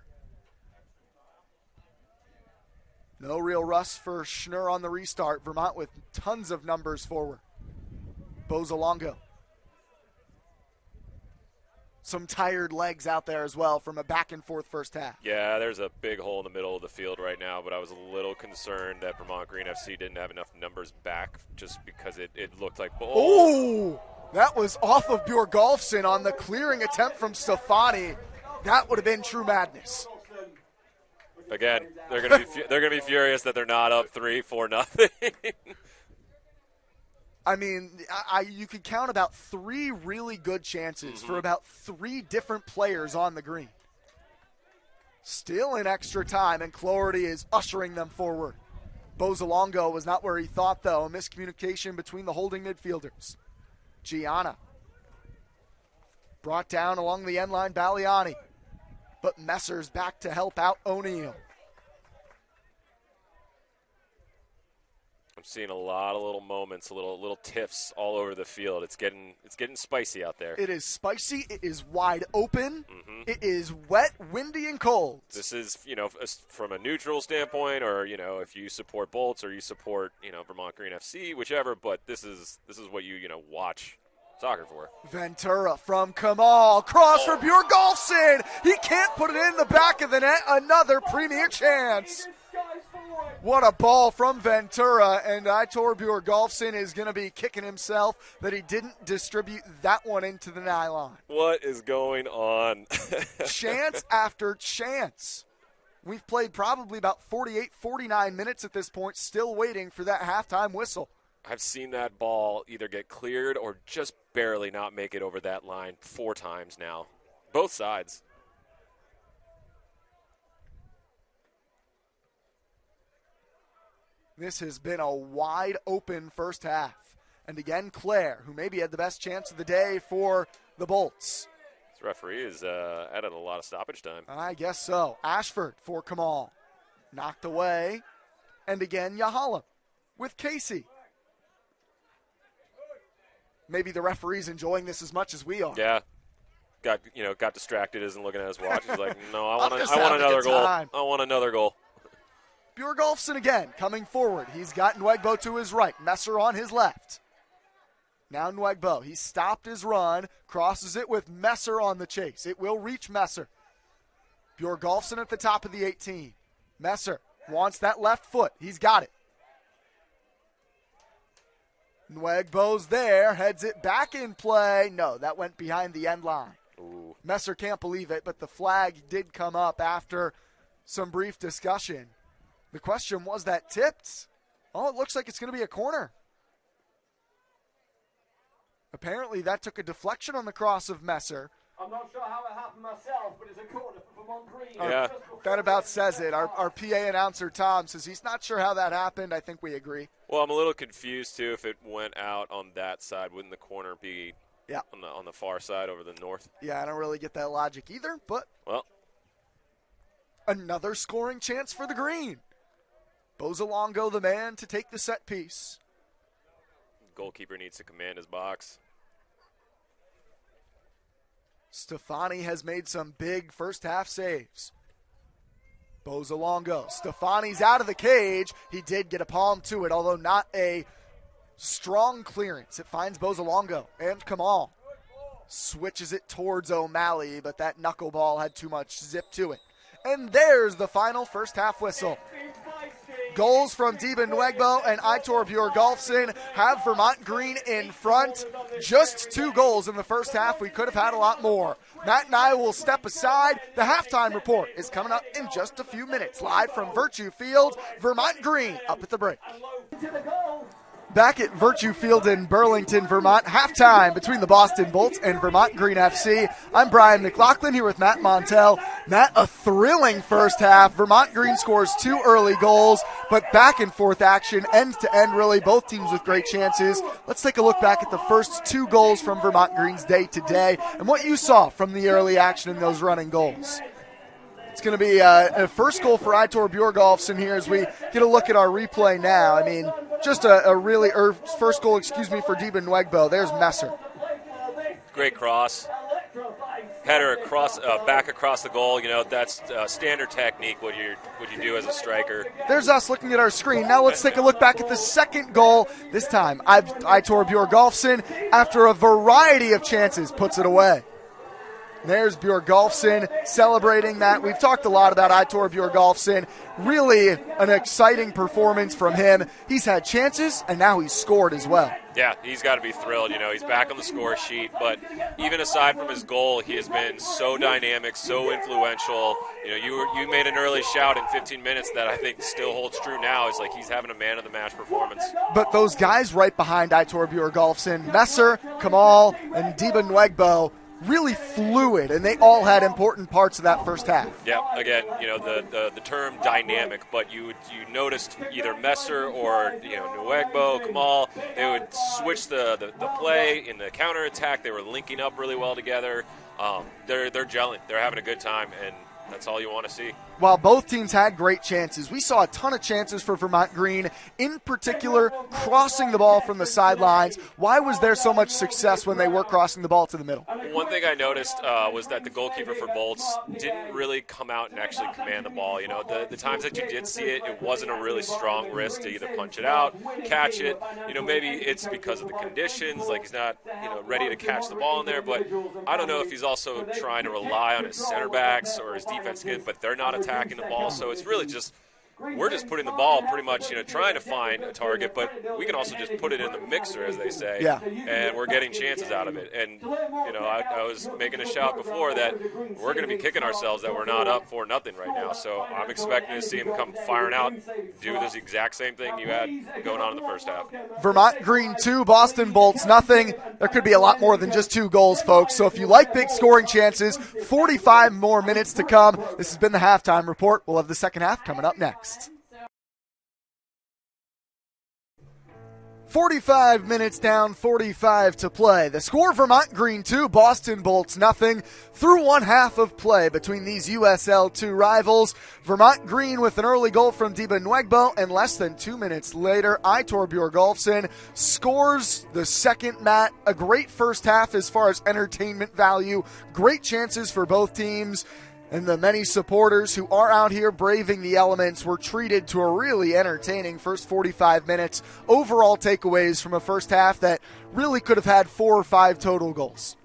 No real rush for Schnur on the restart. Vermont with tons of numbers forward. Bozolongo. Some tired legs out there as well from a back and forth first half. Yeah, there's a big hole in the middle of the field right now, but I was a little concerned that Vermont Green FC didn't have enough numbers back just because it looked like, oh, that was off of Bjorgolfson on the clearing attempt from Stefani. That would have been true madness. Again, they're gonna be furious that they're not up 3-4-0. I mean, you could count about 3 really good chances for about 3 different players on the Green. Still in extra time, and Cloherty is ushering them forward. Bozolongo was not where he thought, though. A miscommunication between the holding midfielders. Gianna brought down along the end line, Baliani. But Messer's back to help out O'Neal. I'm seeing a lot of little moments, little tiffs all over the field. It's getting spicy out there. It is spicy. It is wide open. It is wet, windy, and cold. This is, from a neutral standpoint, or if you support Bolts or you support Vermont Green FC, whichever. But this is what you watch soccer for. Ventura from Kamal. Cross for Bjorgolfson. He can't put it in the back of the net. Another premier chance. What a ball from Ventura, and Aitor Bjorgolfson is going to be kicking himself that he didn't distribute that one into the nylon. What is going on? Chance after chance. We've played probably about 48, 49 minutes at this point, still waiting for that halftime whistle. I've seen that ball either get cleared or just barely not make it over that line 4 times now. Both sides. This has been a wide open first half. And again, Claire, who maybe had the best chance of the day for the Bolts. This referee has added a lot of stoppage time. I guess so. Ashford for Kamal. Knocked away. And again, Yahala with Casey. Maybe the referee's enjoying this as much as we are. Yeah. Got distracted, isn't looking at his watch. He's like, no, I want another goal. I want another goal. Bjorgolfson again coming forward. He's got Nguebo to his right. Messer on his left. Now Nguebo. He stopped his run. Crosses it with Messer on the chase. It will reach Messer. Bjorgolfson at the top of the 18. Messer wants that left foot. He's got it. Nguebo's there. Heads it back in play. No, that went behind the end line. Ooh. Messer can't believe it, but the flag did come up after some brief discussion. The question, was that tipped? Oh, it looks like it's going to be a corner. Apparently that took a deflection on the cross of Messer. I'm not sure how it happened myself, but it's a corner for Vermont Green. Yeah. That about says it. Our PA announcer, Tom, says he's not sure how that happened. I think we agree. Well, I'm a little confused, too, if it went out on that side. Wouldn't the corner be on the far side over the north? Yeah, I don't really get that logic either, but well, another scoring chance for the Green. Bozalongo, the man to take the set piece. Goalkeeper needs to command his box. Stefani has made some big first half saves. Bozalongo. Stefani's out of the cage. He did get a palm to it, although not a strong clearance. It finds Bozalongo and Kamal. Switches it towards O'Malley, but that knuckleball had too much zip to it. And there's the final first half whistle. Goals from Diba Nguebo and Aitor Bjorgolfson have Vermont Green in front. Just 2 goals in the first half. We could have had a lot more. Matt and I will step aside. The halftime report is coming up in just a few minutes. Live from Virtue Field, Vermont Green up at the break. Back at Virtue Field in Burlington, Vermont, halftime between the Boston Bolts and Vermont Green FC. I'm Brian McLaughlin here with Matt Montel. Matt, a thrilling first half. Vermont Green scores 2 early goals, but back and forth action, end to end really, both teams with great chances. Let's take a look back at the first 2 goals from Vermont Green's day today and what you saw from the early action in those running goals. It's going to be a first goal for Aitor Bjorgolfson here as we get a look at our replay now. I mean, just a really first goal, for Diba Nguebo. There's Messer. Great cross. Header across, back across the goal. You know, that's standard technique, what you do as a striker. There's us looking at our screen. Now let's take a look back at the second goal. This time, Aitor Bjorgolfson, after a variety of chances, puts it away. There's Bjorgolfson celebrating that. We've talked a lot about Aitor Bjorgolfson. Really an exciting performance from him. He's had chances, and now he's scored as well. Yeah, he's got to be thrilled. You know, he's back on the score sheet. But even aside from his goal, he has been so dynamic, so influential. You know, you made an early shout in 15 minutes that I think still holds true now. It's like he's having a man-of-the-match performance. But those guys right behind Aitor Bjorgolfson, Messer, Kamal, and Diba Nguebo, really fluid, and they all had important parts of that first half. Yeah, again, you know, the term dynamic, but you noticed either Messer or, you know, Nguebo, Kamal, they would switch the play in the counterattack. They were linking up really well together. They're gelling. They're having a good time, and that's all you want to see. While both teams had great chances, we saw a ton of chances for Vermont Green, in particular crossing the ball from the sidelines. Why was there so much success when they were crossing the ball to the middle? One thing I noticed was that the goalkeeper for Bolts didn't really come out and actually command the ball. You know, the times that you did see it, it wasn't a really strong risk to either punch it out, catch it. You know, maybe it's because of the conditions, like he's not, you know, ready to catch the ball in there. But I don't know if he's also trying to rely on his center backs or his defense kids, but they're not attacking the ball. So it's really just, we're just putting the ball pretty much, you know, trying to find a target, but we can also just put it in the mixer, as they say, and we're getting chances out of it. And, you know, I was making a shout before that we're going to be kicking ourselves that we're not up 4-0 right now. So I'm expecting to see him come firing out, do this exact same thing you had going on in the first half. Vermont Green 2, Boston Bolts nothing. There could be a lot more than just 2 goals, folks. So if you like big scoring chances, 45 more minutes to come. This has been the Halftime Report. We'll have the second half coming up next. 45 minutes down, 45 to play. The score, Vermont Green 2, Boston Bolts nothing. Through one half of play between these USL 2 rivals. Vermont Green with an early goal from Nguebo, and less than 2 minutes later, Bjorgolfson scores the second, Matt. A great first half as far as entertainment value. Great chances for both teams. And the many supporters who are out here braving the elements were treated to a really entertaining first 45 minutes. Overall takeaways from a first half that really could have had 4 or 5 total goals.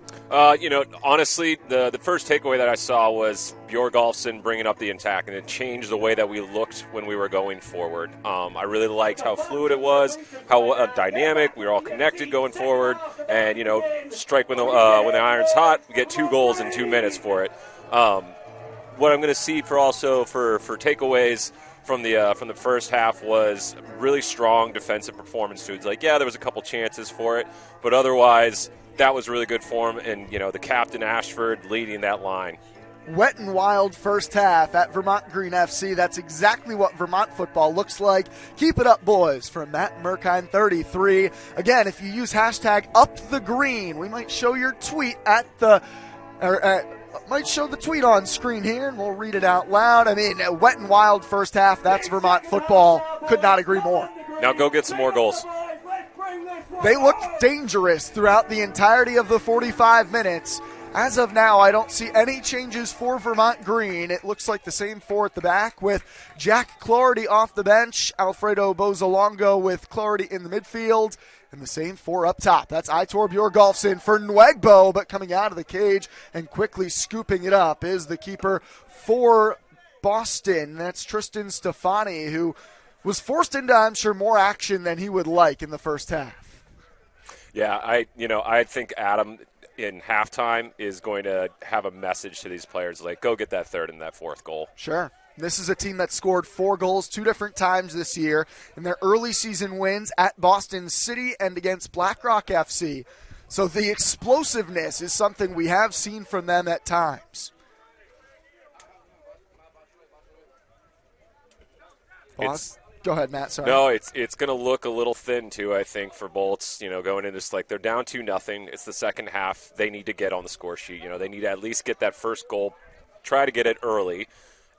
You know, honestly, the first takeaway that I saw was Bjorgolfson bringing up the attack, and it changed the way that we looked when we were going forward. I really liked how fluid it was, how dynamic. We were all connected going forward, and, you know, strike when the iron's hot, we get 2 goals in 2 minutes for it. What I'm going to see for takeaways from the first half was really strong defensive performance. Dudes, like, yeah, there was a couple chances for it, but otherwise that was really good form. And, you know, the captain Ashford leading that line. Wet and wild first half at Vermont Green FC. That's exactly what Vermont football looks like. Keep it up, boys, from Matt Merkine 33. Again, if you use hashtag #UpTheGreen, we might show your tweet might show the tweet on screen here, and we'll read it out loud. I mean, wet and wild first half, that's Vermont football. Could not agree more. Now go get some more goals. They looked dangerous throughout the entirety of the 45 minutes. As of now, I don't see any changes for Vermont Green. It looks like the same 4 at the back with Jack Clardy off the bench, Alfredo Bozolongo with Clardy in the midfield, and the same 4 up top. That's Bjorgolfson for Nguebo, but coming out of the cage and quickly scooping it up is the keeper for Boston. That's Tristan Stefani, who was forced into, I'm sure, more action than he would like in the first half. Yeah, I think Adam in halftime is going to have a message to these players, like, go get that 3rd and that 4th goal. Sure. This is a team that scored 4 goals 2 different times this year in their early season wins at Boston City and against BlackRock FC. So the explosiveness is something we have seen from them at times. Go ahead, Matt. Sorry. No, it's going to look a little thin, too, I think, for Bolts, you know, going into this. Like, they're down 2-0. It's the second half. They need to get on the score sheet. You know, they need to at least get that first goal, try to get it early,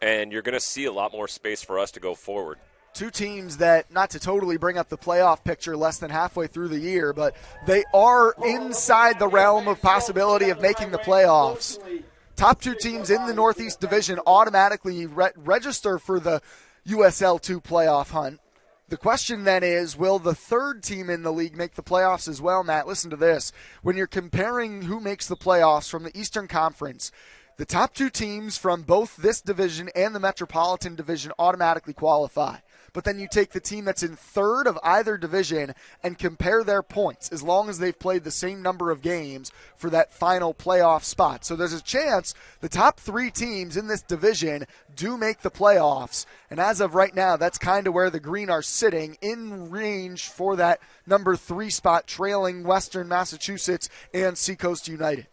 and you're going to see a lot more space for us to go forward. 2 teams that, not to totally bring up the playoff picture less than halfway through the year, but they are inside the realm of possibility of making the playoffs. Top 2 teams in the Northeast Division automatically register for the USL 2 playoff hunt. The question then is, will the 3rd team in the league make the playoffs as well, Matt? Listen to this. When you're comparing who makes the playoffs from the Eastern Conference, the top 2 teams from both this division and the Metropolitan Division automatically qualify. But then you take the team that's in 3rd of either division and compare their points as long as they've played the same number of games for that final playoff spot. So there's a chance the top 3 teams in this division do make the playoffs. And as of right now, that's kind of where the Green are sitting, in range for that number 3 spot, trailing Western Massachusetts and Seacoast United.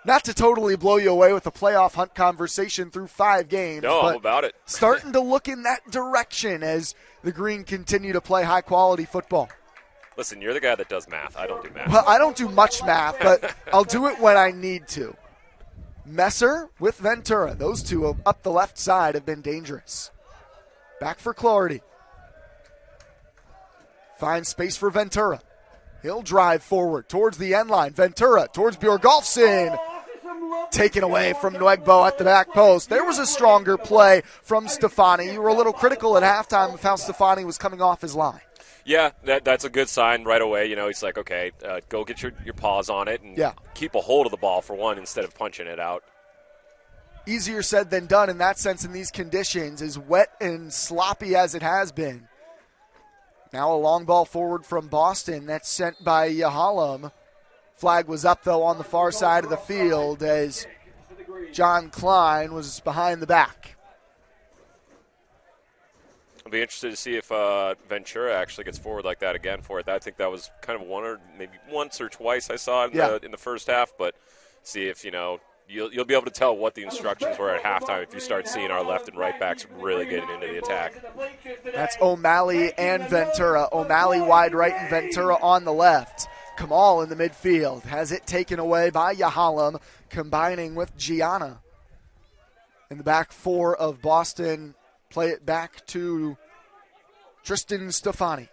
Not to totally blow you away with a playoff hunt conversation through 5 games. No, but I'm about it. Starting to look in that direction as the Green continue to play high-quality football. Listen, you're the guy that does math. I don't do math. Well, I don't do much math, but I'll do it when I need to. Messer with Ventura. Those two up the left side have been dangerous. Back for Clardy. Finds space for Ventura. He'll drive forward towards the end line. Ventura towards Bjorgolfson. Taken away from Nguebo at the back post. There was a stronger play from Stefani. You were a little critical at halftime of how Stefani was coming off his line. Yeah, that's a good sign right away. You know, he's like, okay, go get your paws on it and keep a hold of the ball for one instead of punching it out. Easier said than done in that sense in these conditions, as wet and sloppy as it has been. Now a long ball forward from Boston. That's sent by Yahalem. Flag was up, though, on the far side of the field as John Klein was behind the back. I'll be interested to see if Ventura actually gets forward like that again for it. I think that was kind of one or maybe once or twice I saw in the first half, but see if, you'll be able to tell what the instructions were at halftime if you start seeing our left and right backs really getting into the attack. That's O'Malley and Ventura. O'Malley wide right and Ventura on the left. Kamal in the midfield has it taken away by Yahalem, combining with Gianna. In the back four of Boston, play it back to Tristan Stefani.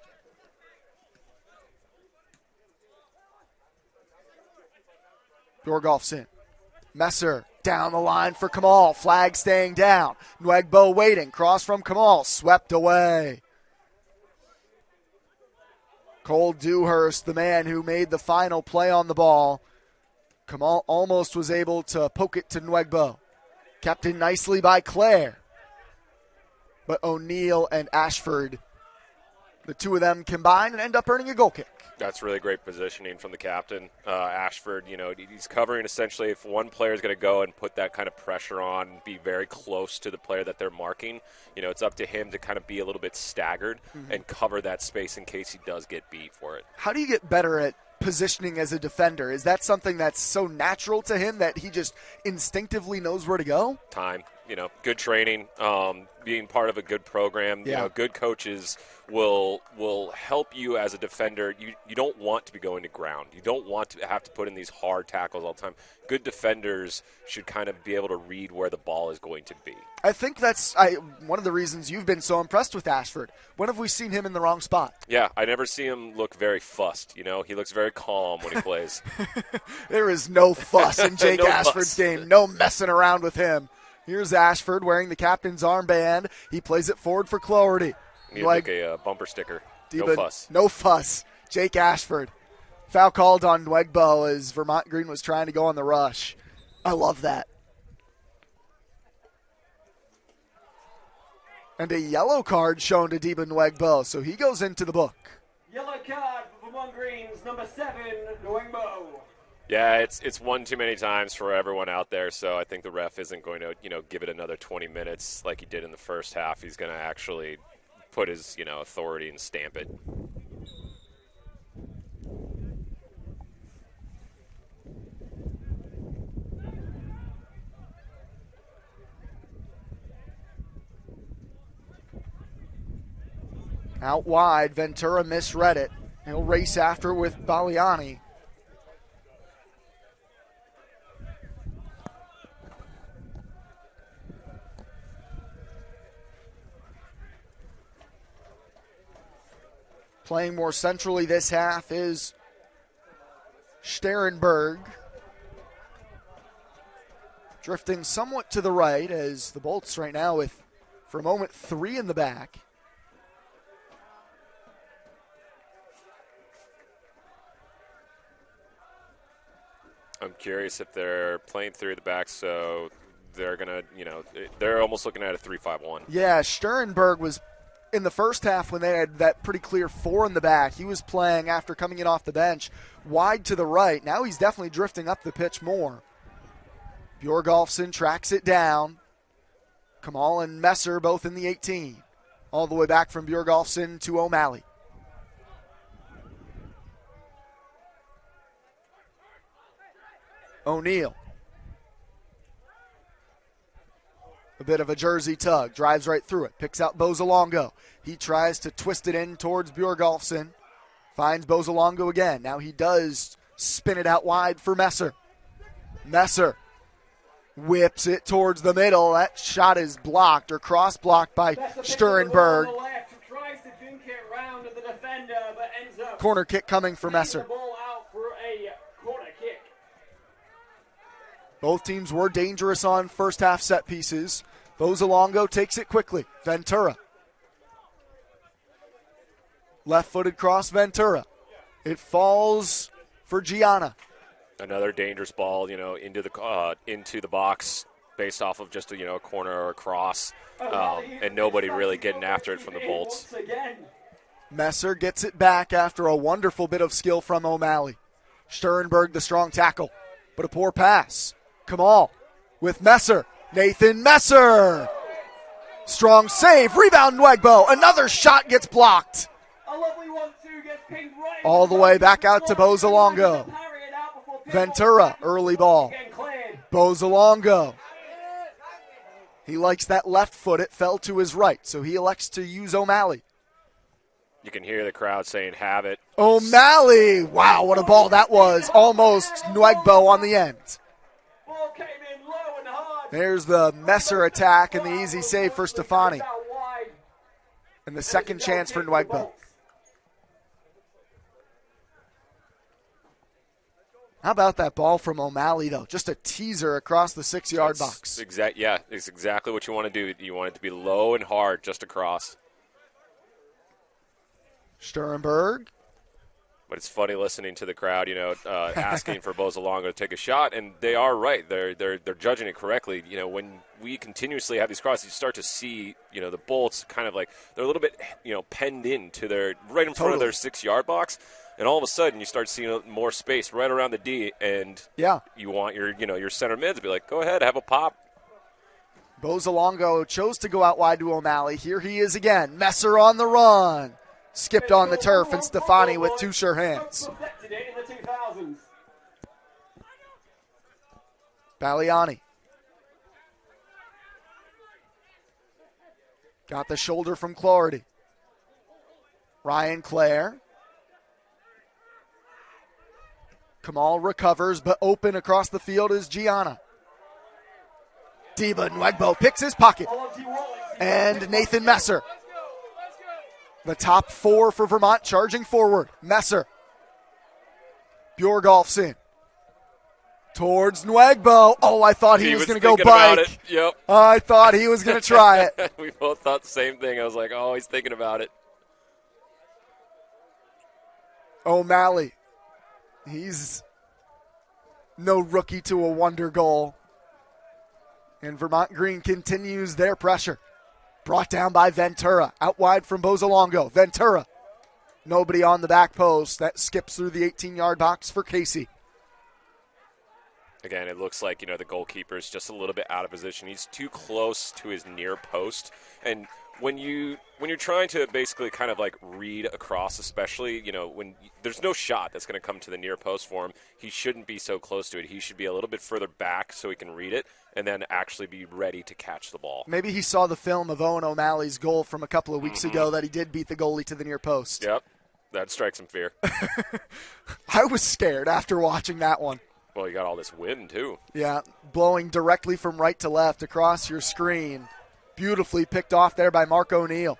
Bjorgolfson. Messer down the line for Kamal. Flag staying down. Nguebo waiting. Cross from Kamal. Swept away. Cole Dewhurst, the man who made the final play on the ball. Kamal almost was able to poke it to Nguebo. Kept in nicely by Claire. But O'Neal and Ashford, the two of them combine and end up earning a goal kick. That's really great positioning from the captain. Ashford, he's covering essentially if one player is going to go and put that kind of pressure on, be very close to the player that they're marking, it's up to him to kind of be a little bit staggered and cover that space in case he does get beat for it. How do you get better at positioning as a defender? Is that something that's so natural to him that he just instinctively knows where to go? Time. Good training, being part of a good program. Good coaches will help you as a defender. You don't want to be going to ground. You don't want to have to put in these hard tackles all the time. Good defenders should kind of be able to read where the ball is going to be. I think that's one of the reasons you've been so impressed with Ashford. When have we seen him in the wrong spot? Yeah, I never see him look very fussed. He looks very calm when he plays. There is no fuss in Jake Ashford's game. No messing around with him. Here's Ashford wearing the captain's armband. He plays it forward for Clardy. Need to make a bumper sticker. No fuss. No fuss. Jake Ashford. Foul called on Nguebo as Vermont Green was trying to go on the rush. I love that. And a yellow card shown to Deba Nguebo, so he goes into the book. Yellow card for Vermont Green's number 7, Nguebo. Yeah, it's one too many times for everyone out there, so I think the ref isn't going to, give it another 20 minutes like he did in the first half. He's going to actually put his, authority and stamp it. Out wide, Ventura misread it. He'll race after with Baliani. Playing more centrally this half is Sterenberg. Drifting somewhat to the right as the Bolts right now with, for a moment, 3 in the back. I'm curious if they're playing through the back, so they're going to, they're almost looking at a 3-5-1. Yeah, Sterenberg was in the first half when they had that pretty clear 4 in the back. He was playing after coming in off the bench wide to the right. Now he's definitely drifting up the pitch more. Bjorgolfson tracks it down. Kamal and Messer both in the 18. All the way back from Bjorgolfson to O'Malley. O'Neal. A bit of a jersey tug. Drives right through it. Picks out Bozolongo. He tries to twist it in towards Bjorgolfson. Finds Bozolongo again. Now he does spin it out wide for Messer. Messer Whips it towards the middle. That shot is blocked or cross-blocked by Sternberg. Corner kick coming for Messer. Both teams were dangerous on first half set pieces. Bozolongo takes it quickly. Ventura. Left-footed cross, Ventura. It falls for Gianna. Another dangerous ball, into the box based off of just a corner or a cross, and nobody really getting after it from the Bolts. Messer gets it back after a wonderful bit of skill from O'Malley. Sternberg the strong tackle, but a poor pass. Kamal with Messer. Nathan Messer. Strong save. Rebound Nguebo. Another shot gets blocked. All the way back out to Bozolongo. Ventura, early ball. Bozolongo. He likes that left foot. It fell to his right, so he elects to use O'Malley. You can hear the crowd saying, have it. O'Malley. Wow, what a ball that was. Almost Nguebo on the end. There's the Messer attack and the easy save for Stefani. And the second chance for Nguebo. How about that ball from O'Malley, though? Just a teaser across the 6-yard box. It's exactly what you want to do. You want it to be low and hard, just across. Sternberg. But it's funny listening to the crowd, asking for Bozolongo to take a shot, and they are right. They're judging it correctly. When we continuously have these crosses, you start to see, the Bolts kind of like they're a little bit, penned in to their right in front of their 6-yard box. And all of a sudden, you start seeing more space right around the D, and you want your center mids to be like, go ahead, have a pop. Bozolongo chose to go out wide to O'Malley. Here he is again. Messer on the run. Skipped on the turf, and Stefani with two sure hands. Baliani. Got the shoulder from Clarity. Ryan Clare. Kamal recovers, but open across the field is Gianna. Diba Nguebo picks his pocket. And Nathan Messer. The top 4 for Vermont charging forward. Messer. Bjorgolfson. Towards Nguebo. Oh, I thought he was going to go bike. Yep. I thought he was going to try it. We both thought the same thing. I was like, oh, he's thinking about it. O'Malley. He's no rookie to a wonder goal. And Vermont Green continues their pressure. Brought down by Ventura. Out wide from Bozolongo. Ventura. Nobody on the back post. That skips through the 18-yard box for Casey. Again, it looks like, the goalkeeper's just a little bit out of position. He's too close to his near post. And when you're trying to basically kind of like read across, especially, when there's no shot that's going to come to the near post for him, he shouldn't be so close to it. He should be a little bit further back so he can read it and then actually be ready to catch the ball. Maybe he saw the film of Owen O'Malley's goal from a couple of weeks ago that he did beat the goalie to the near post. Yep, that strikes some fear. I was scared after watching that one. Well, you got all this wind, too. Yeah, blowing directly from right to left across your screen. Beautifully picked off there by Mark O'Neill.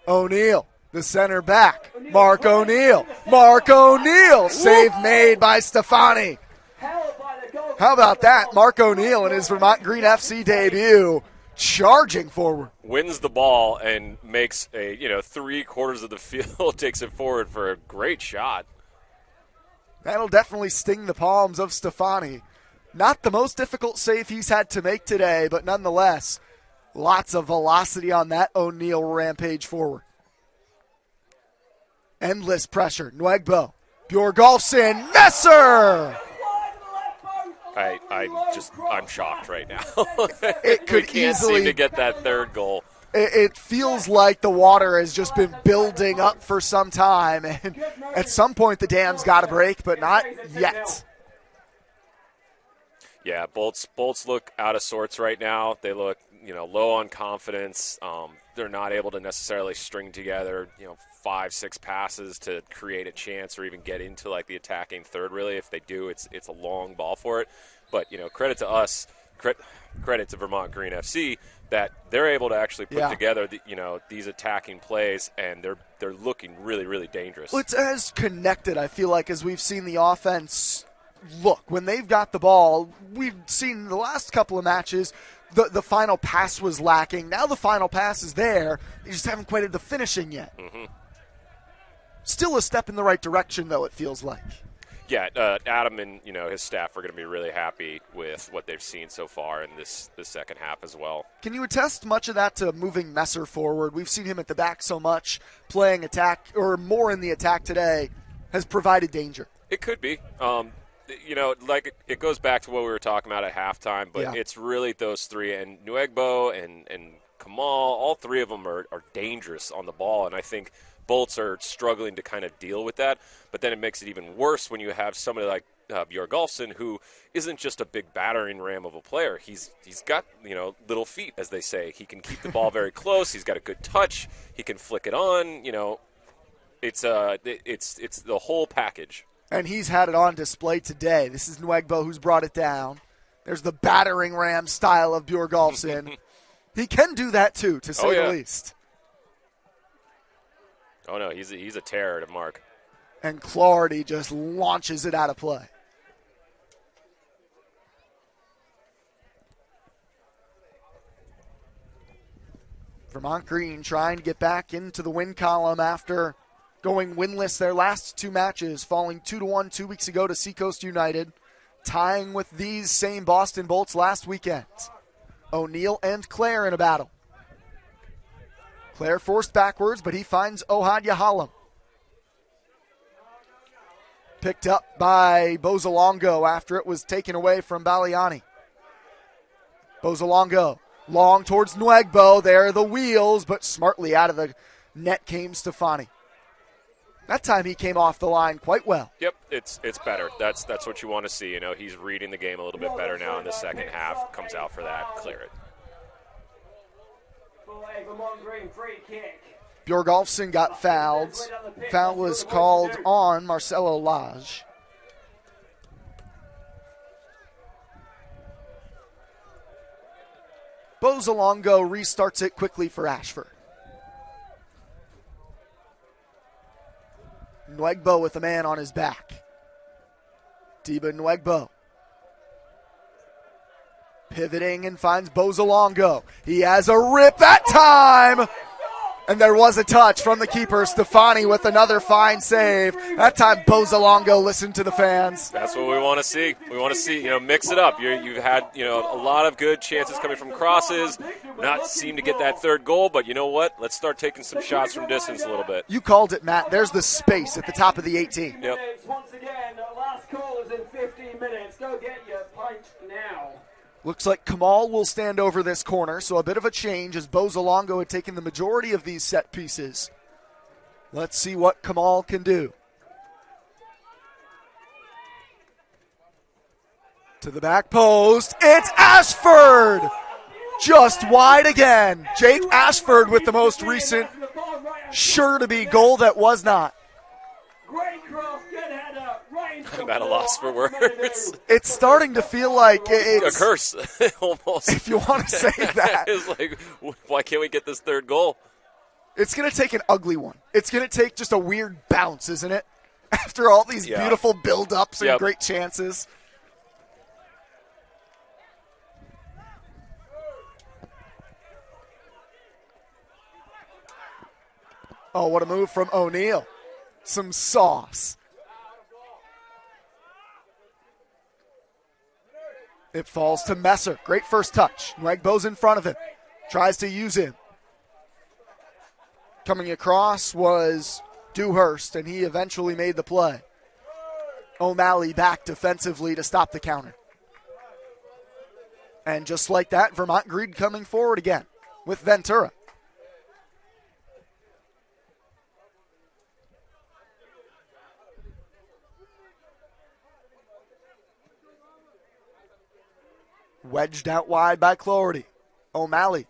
O'Neill, the center back. Mark O'Neill. Mark O'Neill. Save made by Stefani. How about that? Mark O'Neill in his Vermont Green FC debut, charging forward. Wins the ball and makes a, 3/4 of the field, takes it forward for a great shot. That'll definitely sting the palms of Stefani. Not the most difficult save he's had to make today, but nonetheless, lots of velocity on that O'Neill rampage forward. Endless pressure. Nguebo. Bjorgolfson. Messer! I'm shocked right now. It could we can't easily seem to get that third goal. It feels like the water has just been building up for some time, and at some point the dam's got to break, but not yet. Yeah, Bolts look out of sorts right now. They look, low on confidence. They're not able to necessarily string together, 5-6 passes to create a chance or even get into like the attacking third. Really, if they do, it's a long ball for it. But credit to us. credit to Vermont Green FC that they're able to actually put together these attacking plays, and they're looking really, really dangerous. Well, it's as connected, I feel like, as we've seen the offense look. When they've got the ball, we've seen the last couple of matches, the final pass was lacking. Now the final pass is there. They just haven't quite had the finishing yet. Mm-hmm. Still a step in the right direction, though, it feels like. Yeah, Adam and his staff are going to be really happy with what they've seen so far in this second half as well. Can you attest much of that to moving Messer forward? We've seen him at the back so much, playing attack, or more in the attack today, has provided danger. It could be. It goes back to what we were talking about at halftime, but it's really those three. And Nguebo and Kamal, all three of them are dangerous on the ball, and I think Bolts are struggling to kind of deal with that. But then it makes it even worse when you have somebody like Bjorgolfson, who isn't just a big battering ram of a player. He's got little feet, as they say. He can keep the ball very close. He's got a good touch. He can flick it on. It's the whole package. And he's had it on display today. This is Nguebo who's brought it down. There's the battering ram style of Bjorgolfson. He can do that too, to say the least. Oh no, he's a terror to mark. And Clardy just launches it out of play. Vermont Green trying to get back into the win column after going winless their last two matches, falling 2-1 2 weeks ago to Seacoast United, tying with these same Boston Bolts last weekend. O'Neill and Claire in a battle. Claire forced backwards, but he finds Ohad Yahalem. Picked up by Bozolongo after it was taken away from Baliani. Bozolongo, long towards Nguebo. There are the wheels, but smartly out of the net came Stefani. That time he came off the line quite well. Yep, it's better. That's what you want to see. He's reading the game a little bit better now in the second half. Comes out for that, clear it. Bjorgolfson got fouled. Foul was called on Marcelo Lage. Bozolongo restarts it quickly for Ashford. Nguebo with a man on his back. Diba Nguebo. Pivoting and finds Bozolongo. He has a rip that time. And there was a touch from the keeper, Stefani, with another fine save. That time, Bozolongo listened to the fans. That's what we want to see. We want to see, mix it up. You've had, a lot of good chances coming from crosses. Not seem to get that third goal, but you know what? Let's start taking some shots from distance a little bit. You called it, Matt. There's the space at the top of the 18. Yep. Once again, last call is in 15 minutes. Go get your pint now. Looks like Kamal will stand over this corner, so a bit of a change as Bozolongo had taken the majority of these set pieces. Let's see what Kamal can do. To the back post, it's Ashford! Just wide again. Jake Ashford with the most recent sure-to-be goal that was not. Great cross, good header. I'm at a loss for words. It's starting to feel like it's a curse, almost. If you want to say that. It's like, why can't we get this third goal? It's going to take an ugly one. It's going to take just a weird bounce, isn't it? After all these beautiful build-ups and great chances. Oh, what a move from O'Neill. Some sauce. It falls to Messer. Great first touch. Nguebo's in front of him. Tries to use him. Coming across was Dewhurst, and he eventually made the play. O'Malley back defensively to stop the counter. And just like that, Vermont Green coming forward again with Ventura. Wedged out wide by Clardy. O'Malley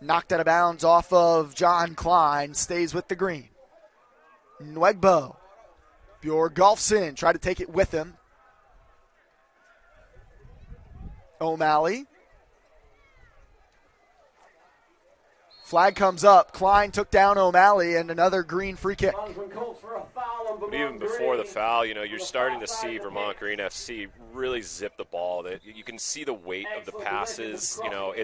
knocked out of bounds off of John Klein. Stays with the green. Nguebo. Bjorgolfson tried to take it with him. O'Malley. Flag comes up. Klein took down O'Malley, and another green free kick. But even before the foul, you're starting to see Vermont Green FC really zip the ball. You can see the weight of the passes.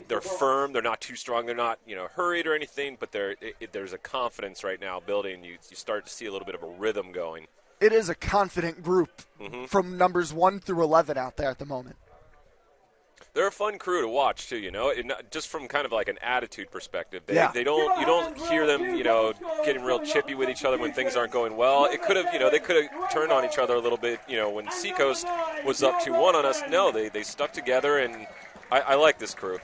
They're firm. They're not too strong. They're not, hurried or anything, but there's a confidence right now building. You start to see a little bit of a rhythm going. It is a confident group from numbers 1 through 11 out there at the moment. They're a fun crew to watch too, just from kind of like an attitude perspective. You don't hear them, getting real chippy with each other when things aren't going well. It could have, they could have turned on each other a little bit, when Seacoast was up 2-1 on us. No, they stuck together, and I like this crew.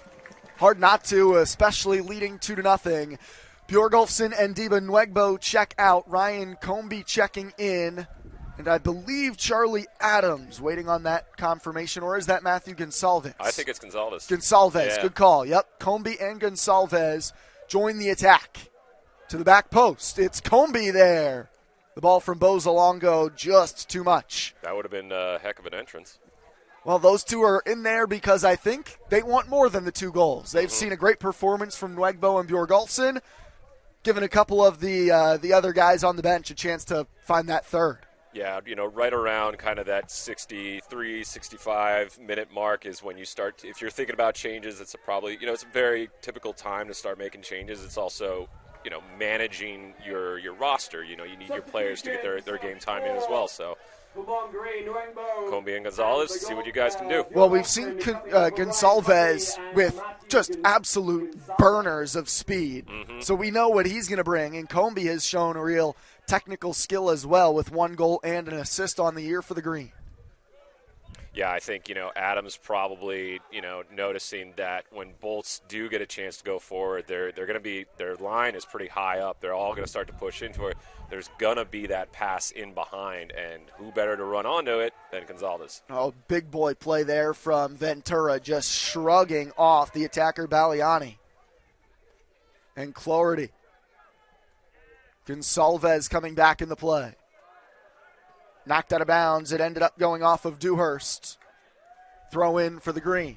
Hard not to, especially leading 2-0. Bjorgolfson and Nguebo check out. Ryan Comby checking in. And I believe Charlie Adams waiting on that confirmation, or is that Matthew Gonsalves? I think it's Gonsalves. Gonsalves, yeah. Good call. Yep, Comby and Gonsalves join the attack. To the back post, it's Comby there. The ball from Bozalongo, just too much. That would have been a heck of an entrance. Well, those two are in there because I think they want more than the 2 goals. They've seen a great performance from Nguebo and Bjorgolfson, giving a couple of the other guys on the bench a chance to find that third. Yeah, right around kind of that 63, 65-minute mark is when you start. If you're thinking about changes, it's it's a very typical time to start making changes. It's also, managing your roster. You need your players to get their game time in as well. So, Comby and Gonsalves, see what you guys can do. Well, we've seen Gonsalves with just absolute burners of speed. So we know what he's going to bring, and Comby has shown a real technical skill as well with 1 goal and an assist on the year for the Green. Yeah, I think, Adams probably, noticing that when Bolts do get a chance to go forward, they're going to be, their line is pretty high up. They're all going to start to push into it. There's going to be that pass in behind, and who better to run onto it than Gonsalves? Oh, big boy play there from Ventura, just shrugging off the attacker Baliani. And Clarity. Gonsalves coming back in the play. Knocked out of bounds. It ended up going off of Dewhurst. Throw in for the Green.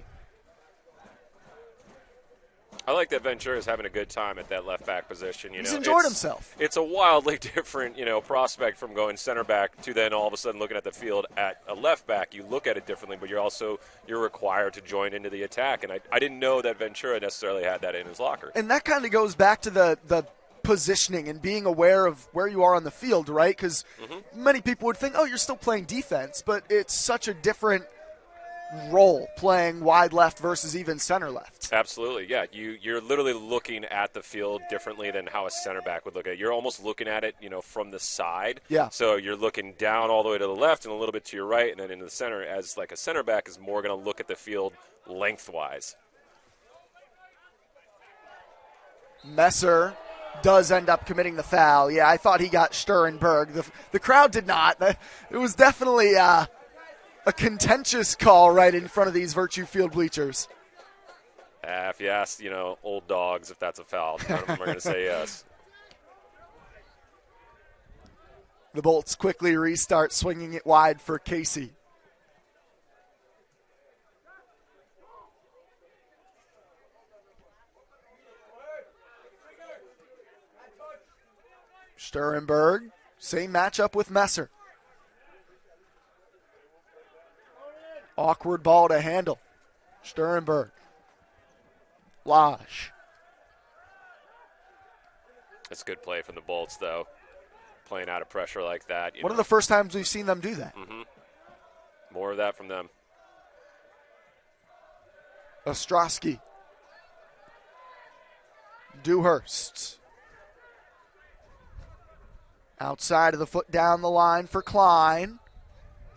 I like that Ventura is having a good time at that left back position. He's enjoyed himself. It's a wildly different, prospect from going center back to then all of a sudden looking at the field at a left back. You look at it differently, but you're required to join into the attack. And I didn't know that Ventura necessarily had that in his locker. And that kind of goes back to the positioning and being aware of where you are on the field, right? Because many people would think, you're still playing defense, but it's such a different role playing wide left versus even center left. Absolutely, yeah. You're literally looking at the field differently than how a center back would look at it. You're almost looking at it, from the side. Yeah. So you're looking down all the way to the left and a little bit to your right and then into the center, as like a center back is more going to look at the field lengthwise. Messer does end up committing the foul. Yeah, I thought he got Sturenberg. The crowd did not. It was definitely a contentious call right in front of these Virtue Field bleachers. If you ask, old dogs if that's a foul, none of them are going to say yes. The Bolts quickly restart, swinging it wide for Casey. Sturenberg, same matchup with Messer. Awkward ball to handle. Sturenberg. Lodge. That's good play from the Bolts, though. Playing out of pressure like that. One of the first times we've seen them do that. More of that from them. Ostrowski. Dewhurst. Outside of the foot down the line for Klein.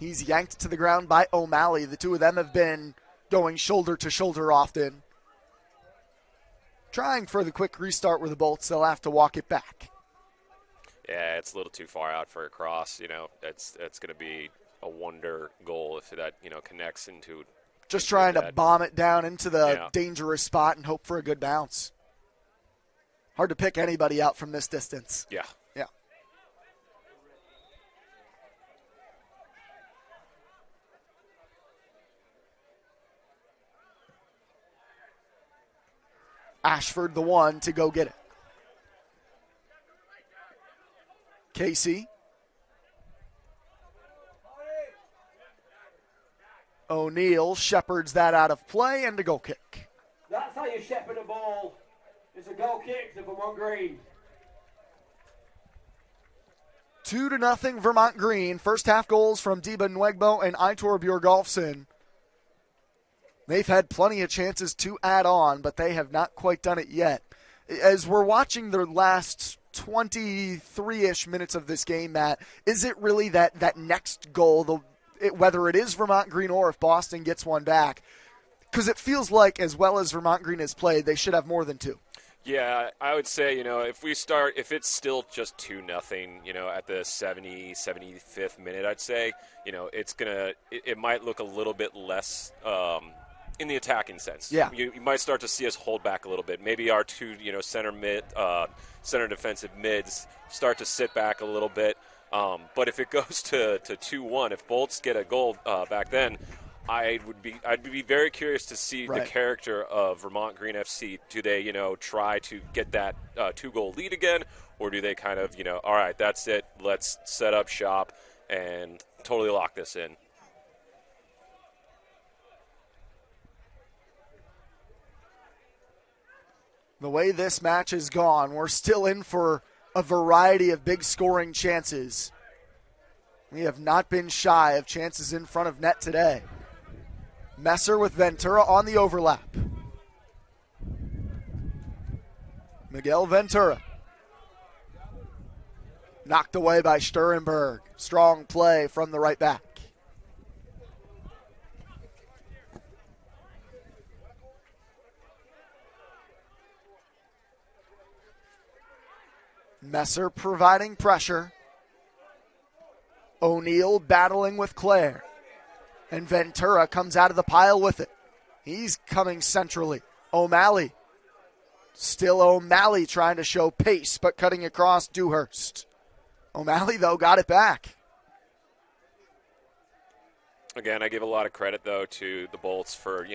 He's yanked to the ground by O'Malley. The two of them have been going shoulder to shoulder often. Trying for the quick restart with the Bolts. They'll have to walk it back. Yeah, it's a little too far out for a cross. It's going to be a wonder goal if that, connects into. Just trying to bomb it down into the dangerous spot and hope for a good bounce. Hard to pick anybody out from this distance. Yeah. Yeah. Ashford the one to go get it. Casey. O'Neal shepherds that out of play and a goal kick. That's how you shepherd a ball. It's a goal kick to Vermont Green. 2-0 Vermont Green. First half goals from Diba Nguebo and Aitor Bjorgolfson. They've had plenty of chances to add on, but they have not quite done it yet. As we're watching their last 23-ish minutes of this game, Matt, is it really that next goal, whether it is Vermont Green or if Boston gets one back? Because it feels like, as well as Vermont Green has played, they should have more than two. Yeah, I would say, if it's still just 2-0, at the 75th minute, I'd say, it might look a little bit less in the attacking sense. Yeah. You might start to see us hold back a little bit. Maybe our two, center defensive mids start to sit back a little bit. But if it goes to 2-1, if Bolts get a goal back then, I'd be very curious to see the character of Vermont Green FC. Do they, try to get that 2-goal lead again, or do they kind of, all right, that's it, let's set up shop and totally lock this in? The way this match has gone, we're still in for a variety of big scoring chances. We have not been shy of chances in front of net today. Messer with Ventura on the overlap. Miguel Ventura. Knocked away by Sturenberg. Strong play from the right back. Messer providing pressure. O'Neal battling with Claire. And Ventura comes out of the pile with it. He's coming centrally. O'Malley. Still O'Malley trying to show pace, but cutting across Dewhurst. O'Malley, though, got it back. Again, I give a lot of credit, though, to the Bolts for,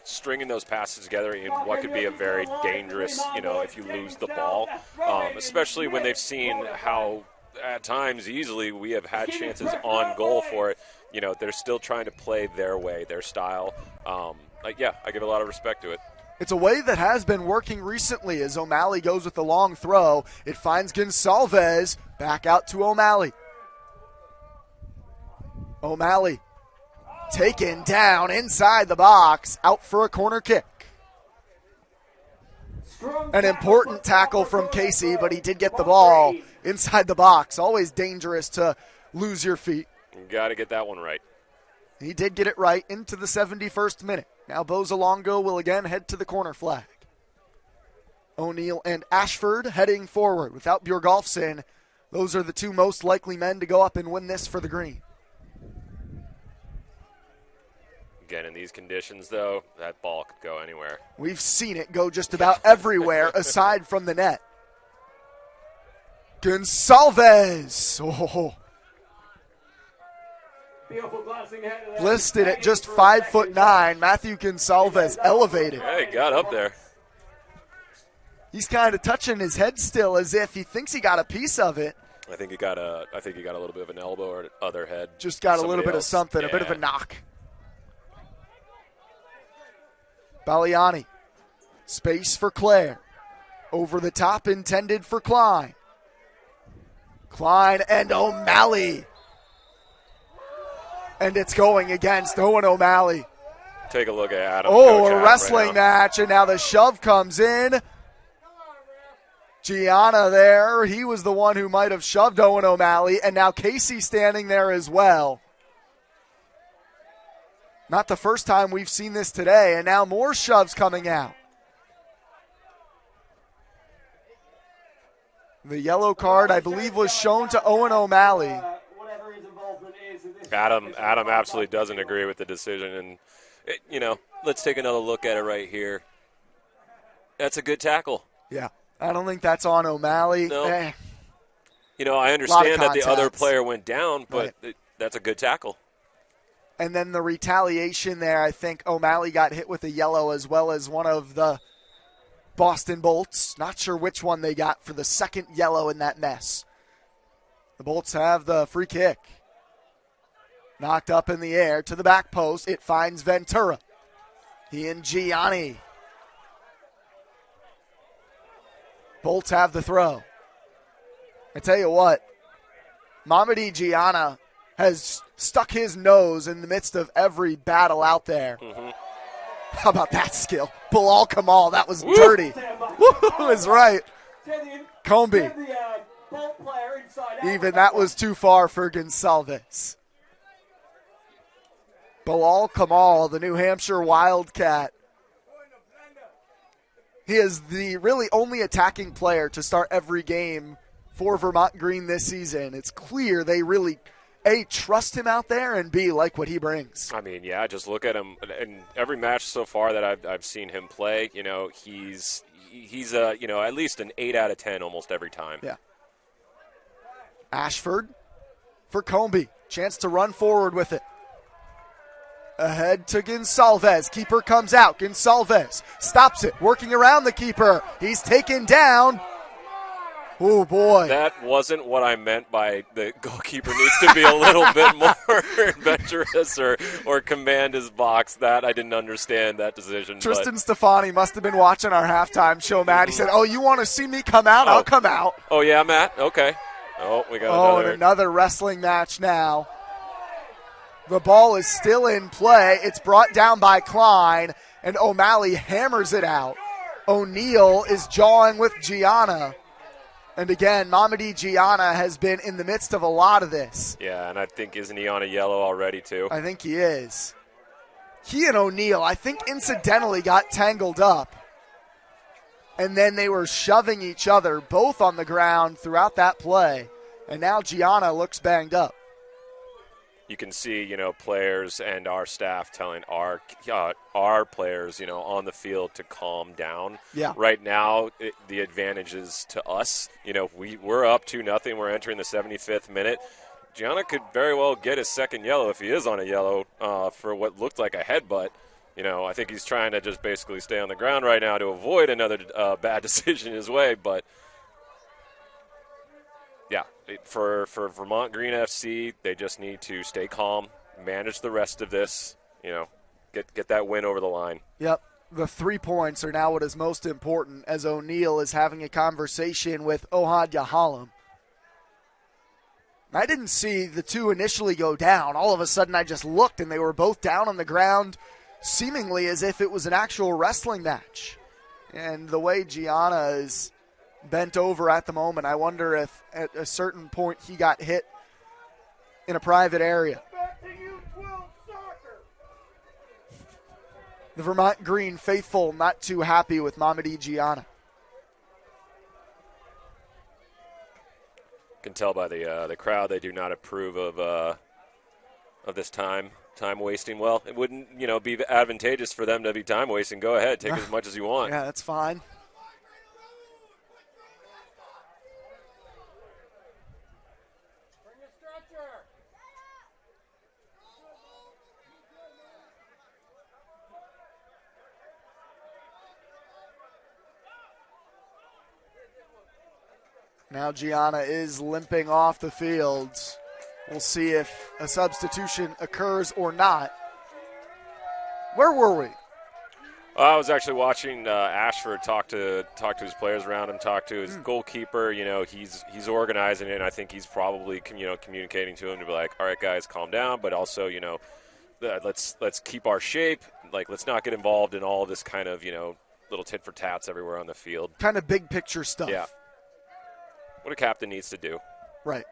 stringing those passes together in what could be a very dangerous, if you lose the ball, especially when they've seen how at times easily we have had chances on goal for it. They're still trying to play their way, their style. I give a lot of respect to it. It's a way that has been working recently as O'Malley goes with the long throw. It finds Gonsalves. Back out to O'Malley. O'Malley taken down inside the box, out for a corner kick. An important tackle from Casey, but he did get the ball inside the box. Always dangerous to lose your feet. You got to get that one right. He did get it right into the 71st minute. Now Bozalongo will again head to the corner flag. O'Neal and Ashford heading forward. Without Bjorgolfson, those are the two most likely men to go up and win this for the Green. Again, in these conditions, though, that ball could go anywhere. We've seen it go just about everywhere aside from the net. Gonsalves. Oh. Listed at just 5'9", Matthew Gonsalves elevated. Yeah, he got up there. He's kind of touching his head still as if he thinks he got a piece of it. I think he got a little bit of an elbow or other head. Just got a little bit of something, a bit of a knock. Baliani. Space for Claire. Over the top, intended for Klein. Klein and O'Malley. And it's going against Owen O'Malley. Take a look at Adam. Oh, a wrestling match, and now the shove comes in. Gianna there. He was the one who might have shoved Owen O'Malley, and now Casey standing there as well. Not the first time we've seen this today, and now more shoves coming out. The yellow card, I believe, was shown to Owen O'Malley. Adam absolutely doesn't agree with the decision, and let's take another look at it right here. That's a good tackle. Yeah, I don't think that's on O'Malley. No. I understand that the other player went down, but that's a good tackle. And then the retaliation there, I think O'Malley got hit with a yellow as well as one of the Boston Bolts. Not sure which one they got for the second yellow in that mess. The Bolts have the free kick. Knocked up in the air to the back post. It finds Ventura. He and Gianni. Bolts have the throw. I tell you what, Mamadi Gianna has stuck his nose in the midst of every battle out there. Mm-hmm. How about that skill? Bilal Kamal, that was dirty. Woo is right. Comby. Even that was too far for Gonsalves. Bilal Kamal, the New Hampshire Wildcat. He is the really only attacking player to start every game for Vermont Green this season. It's clear they really, A, trust him out there, and B, like what he brings. I mean, yeah, just look at him in every match so far that I've seen him play. You know, he's at least an 8 out of 10 almost every time. Yeah. Ashford for Comby. Chance to run forward with it. Ahead to Gonsalves. Keeper comes out. Gonsalves stops it, working around the keeper. He's taken down. Oh, boy. That wasn't what I meant by the goalkeeper needs to be a little bit more adventurous or command his box. That I didn't understand that decision. Tristan Stefani must have been watching our halftime show, Matt. He said, "Oh, you want to see me come out? I'll come out." Oh, yeah, Matt. Okay. Oh, we got another wrestling match now. The ball is still in play. It's brought down by Klein, and O'Malley hammers it out. O'Neill is jawing with Gianna. And again, Mamadi Gianna has been in the midst of a lot of this. Yeah, and I think, isn't he on a yellow already too? I think he is. He and O'Neill, I think, incidentally got tangled up. And then they were shoving each other, both on the ground throughout that play. And now Gianna looks banged up. You can see, players and our staff telling our players, on the field to calm down. Yeah. Right now, the advantage is to us. We're up 2-0. We're entering the 75th minute. Gianna could very well get his second yellow if he is on a yellow for what looked like a headbutt. I think he's trying to just basically stay on the ground right now to avoid another bad decision his way. But, yeah, for Vermont Green FC, they just need to stay calm, manage the rest of this, get that win over the line. Yep. The 3 points are now what is most important, as O'Neill is having a conversation with Ohad Yahalem. I didn't see the two initially go down. All of a sudden I just looked and they were both down on the ground, seemingly as if it was an actual wrestling match. And the way Gianna is bent over at the moment, I wonder if at a certain point he got hit in a private area. The Vermont Green faithful not too happy with Mamadi Gianna. Can tell by the crowd they do not approve of this time wasting. Well, it wouldn't be advantageous for them to be time wasting. Go ahead, take as much as you want. Yeah, that's fine. Now Gianna is limping off the field. We'll see if a substitution occurs or not. Where were we? I was actually watching Ashford talk to his players around him, talk to his goalkeeper. He's organizing it, and I think he's probably communicating to him to be like, all right, guys, calm down, but also let's keep our shape. Like, let's not get involved in all this kind of little tit for tats everywhere on the field. Kind of big picture stuff. Yeah. What a captain needs to do. Right.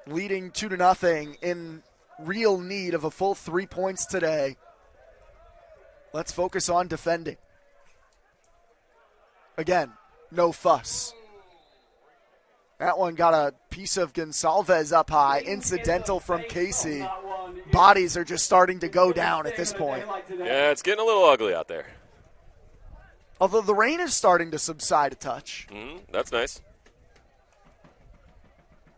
Leading 2-0 in real need of a full 3 points today. Let's focus on defending. Again, no fuss. That one got a piece of Gonsalves up high. Incidental from Casey. Bodies are just starting to go down at this point. Yeah, it's getting a little ugly out there. Although the rain is starting to subside a touch. That's nice.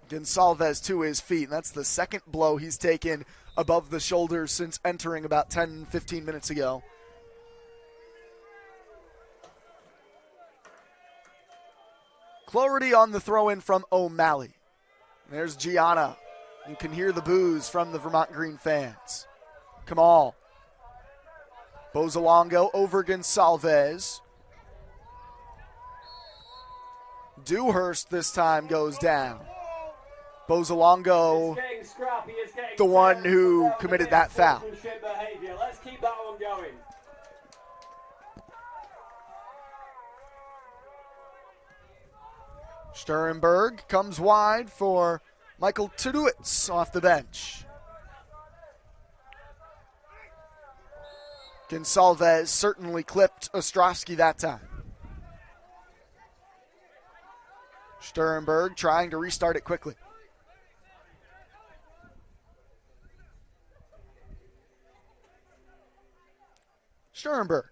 Gonsalves to his feet. And that's the second blow he's taken above the shoulders since entering about 10, 15 minutes ago. Clarity on the throw-in from O'Malley. There's Gianna. You can hear the boos from the Vermont Green fans. Kamal. Bozalongo over Gonsalves. Dewhurst this time goes down. Bozalongo, the one who committed that foul. Let's keep that one going. Sturenberg comes wide for Michael Tudowitz off the bench. Gonsalves certainly clipped Ostrowski that time. Sturenberg trying to restart it quickly. Sturenberg.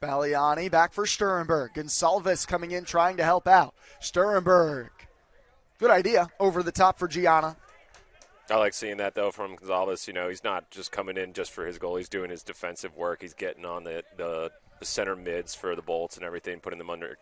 Baliani back for Sturenberg. Gonsalves coming in trying to help out. Sturenberg. Good idea. Over the top for Gianna. I like seeing that, though, from Gonsalves. He's not just coming in just for his goal. He's doing his defensive work. He's getting on the center mids for the Bolts and everything, putting them under,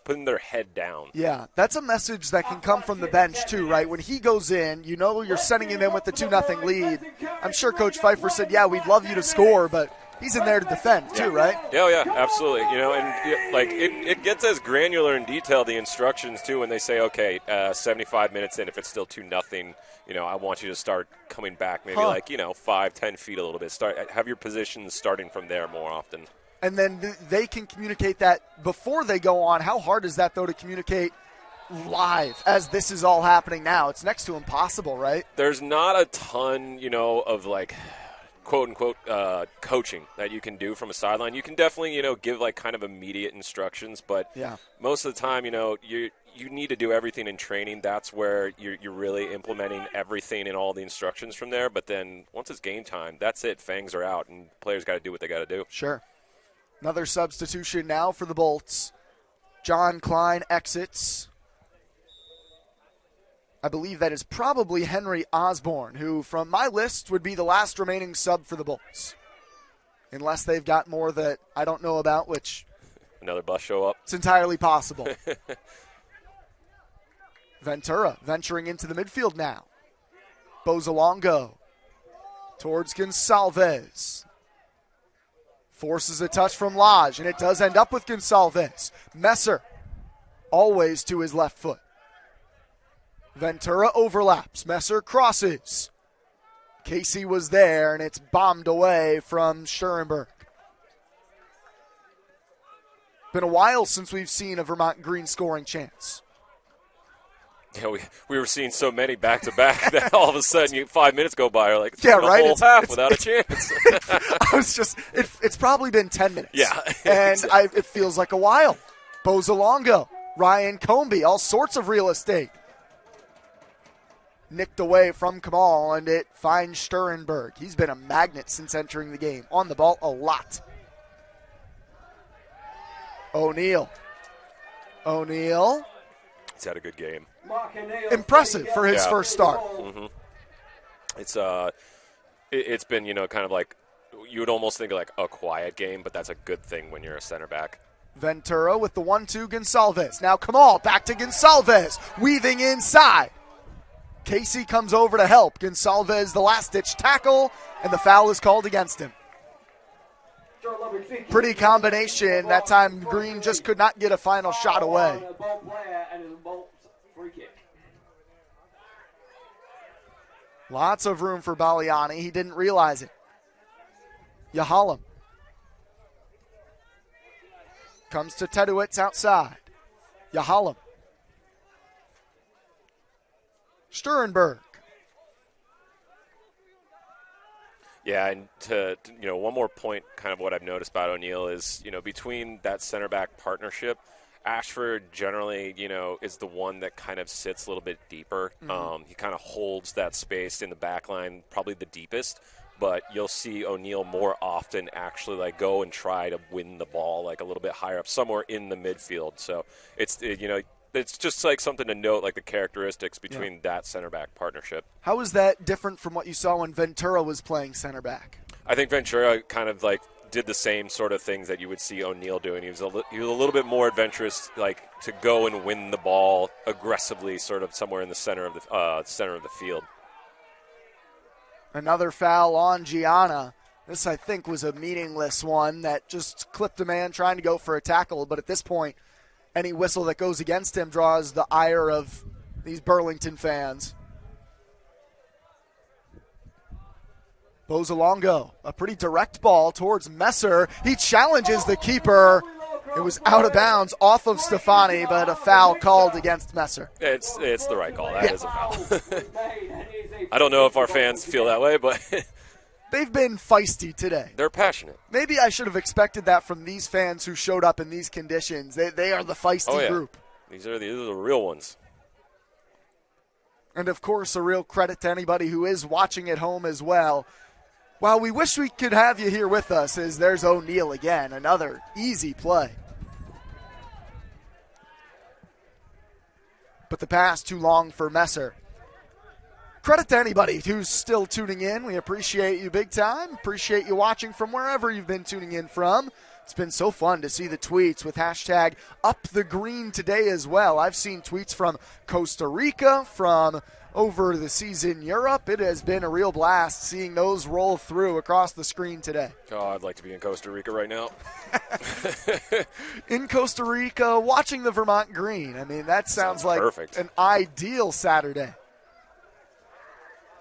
putting their head down. Yeah, that's a message that can come from the bench, too, right? When he goes in, you're sending him in with the 2-0 lead. I'm sure Coach Pfeiffer said, yeah, we'd love you to score, but he's in there to defend, too, right? Yeah, absolutely. It gets as granular and detailed, the instructions, too, when they say, okay, 75 minutes in, if it's still 2-0, I want you to start coming back maybe 5-10 feet a little bit. Have your positions starting from there more often. And then they can communicate that before they go on. How hard is that, though, to communicate live as this is all happening now? It's next to impossible, right? There's not a ton, of quote-unquote coaching that you can do from a sideline. You can definitely, give kind of immediate instructions, but most of the time, you need to do everything in training. That's where you're really implementing everything in all the instructions from there. But then once it's game time, that's it. Fangs are out, and players got to do what they got to do. Sure. Another substitution now for the Bolts. John Klein exits. I believe that is probably Henry Osborne, who from my list would be the last remaining sub for the Bolts. Unless they've got more that I don't know about, which... Another bus show up. It's entirely possible. Ventura venturing into the midfield now. Bozalongo towards Gonsalves. Forces a touch from Lodge, and it does end up with Gonsalves. Messer always to his left foot. Ventura overlaps. Messer crosses. Casey was there, and it's bombed away from Sturenberg. Been a while since we've seen a Vermont Green scoring chance. Yeah, we were seeing so many back-to-back that all of a sudden 5 minutes go by. You're like, it's right. A whole half without a chance. It's probably been 10 minutes. Yeah. And it feels like a while. Bozalongo, Ryan Comby, all sorts of real estate. Nicked away from Kamal, and it finds Sturenberg. He's been a magnet since entering the game. On the ball a lot. O'Neal. He's had a good game. Impressive for his first start. Mm-hmm. It's been, kind of like, you would almost think like a quiet game, but that's a good thing when you're a center back. Ventura with the 1-2 Gonsalves. Now Kamal back to Gonsalves, weaving inside. Casey comes over to help. Gonsalves, the last-ditch tackle, and the foul is called against him. Pretty combination. That time Green just could not get a final shot away. Lots of room for Baliani. He didn't realize it. Yahalam comes to Tedowitz outside. Yahalam. Sturenberg. Yeah, and to one more point, kind of what I've noticed about O'Neal is, between that center back partnership, Ashford generally, is the one that kind of sits a little bit deeper. Mm-hmm. He kind of holds that space in the back line, probably the deepest, but you'll see O'Neal more often actually go and try to win the ball a little bit higher up, somewhere in the midfield. So it's just something to note, the characteristics between that center back partnership. How is that different from what you saw when Ventura was playing center back? I think Ventura kind of did the same sort of things that you would see O'Neal doing. He was a little bit more adventurous, like to go and win the ball aggressively, sort of somewhere in the center of the field. Another foul on Gianna. This, I think, was a meaningless one that just clipped a man trying to go for a tackle. But at this point, any whistle that goes against him draws the ire of these Burlington fans. Bozolongo, a pretty direct ball towards Messer. He challenges the keeper. It was out of bounds off of Stefani, but a foul called against Messer. It's the right call. That is a foul. I don't know if our fans feel that way, but they've been feisty today. They're passionate. Maybe I should have expected that from these fans who showed up in these conditions. They are the feisty group. These are the real ones. And, of course, a real credit to anybody who is watching at home as well. While we wish we could have you here with us, as there's O'Neal again, another easy play. But the pass too long for Messer. Credit to anybody who's still tuning in. We appreciate you big time. Appreciate you watching from wherever you've been tuning in from. It's been so fun to see the tweets with hashtag #UpTheGreen today as well. I've seen tweets from Costa Rica, from over the seas in Europe. It has been a real blast seeing those roll through across the screen today. Oh, I'd like to be in Costa Rica right now. In Costa Rica, watching the Vermont Green. I mean, that sounds like perfect. An ideal Saturday.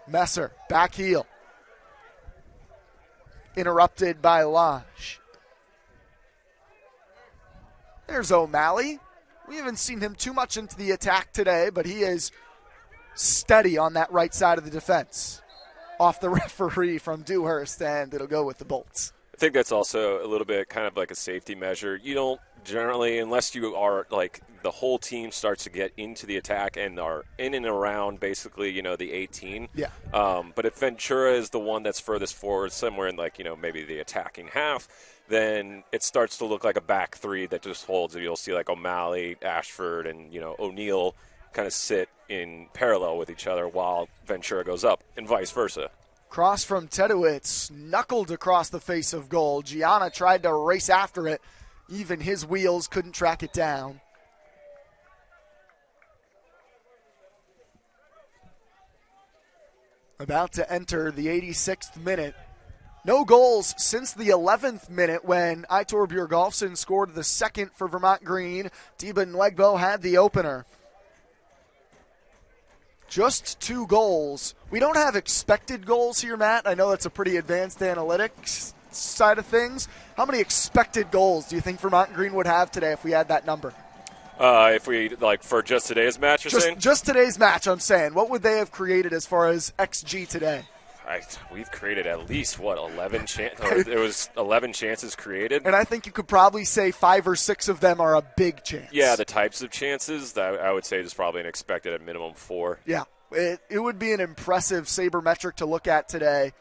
Messer, back heel. Interrupted by Lodge. There's O'Malley. We haven't seen him too much into the attack today, but he is steady on that right side of the defense. Off the referee from Dewhurst, and it'll go with the Bolts. I think that's also a little bit kind of like a safety measure. You don't generally, unless you are like the whole team starts to get into the attack and are in and around basically, the 18. Yeah. But if Ventura is the one that's furthest forward, somewhere in maybe the attacking half, then it starts to look like a back three that just holds. You'll see like O'Malley, Ashford, and O'Neal kind of sit in parallel with each other while Ventura goes up, and vice versa. Cross from Tedowitz, knuckled across the face of goal. Gianna tried to race after it. Even his wheels couldn't track it down. About to enter the 86th minute. No goals since the 11th minute when Aitor Bjorgolfson scored the second for Vermont Green. Tiba Nguebo had the opener. Just 2 goals. We don't have expected goals here, Matt. I know that's a pretty advanced analytics side of things. How many expected goals do you think Vermont Green would have today if we had that number? If we, for just today's match, you're saying? Just today's match, I'm saying. What would they have created as far as XG today? We've created at least, 11 chances? There was 11 chances created. And I think you could probably say 5 or 6 of them are a big chance. Yeah, the types of chances, that I would say is probably an expected at minimum 4. Yeah, it would be an impressive Sabre metric to look at today.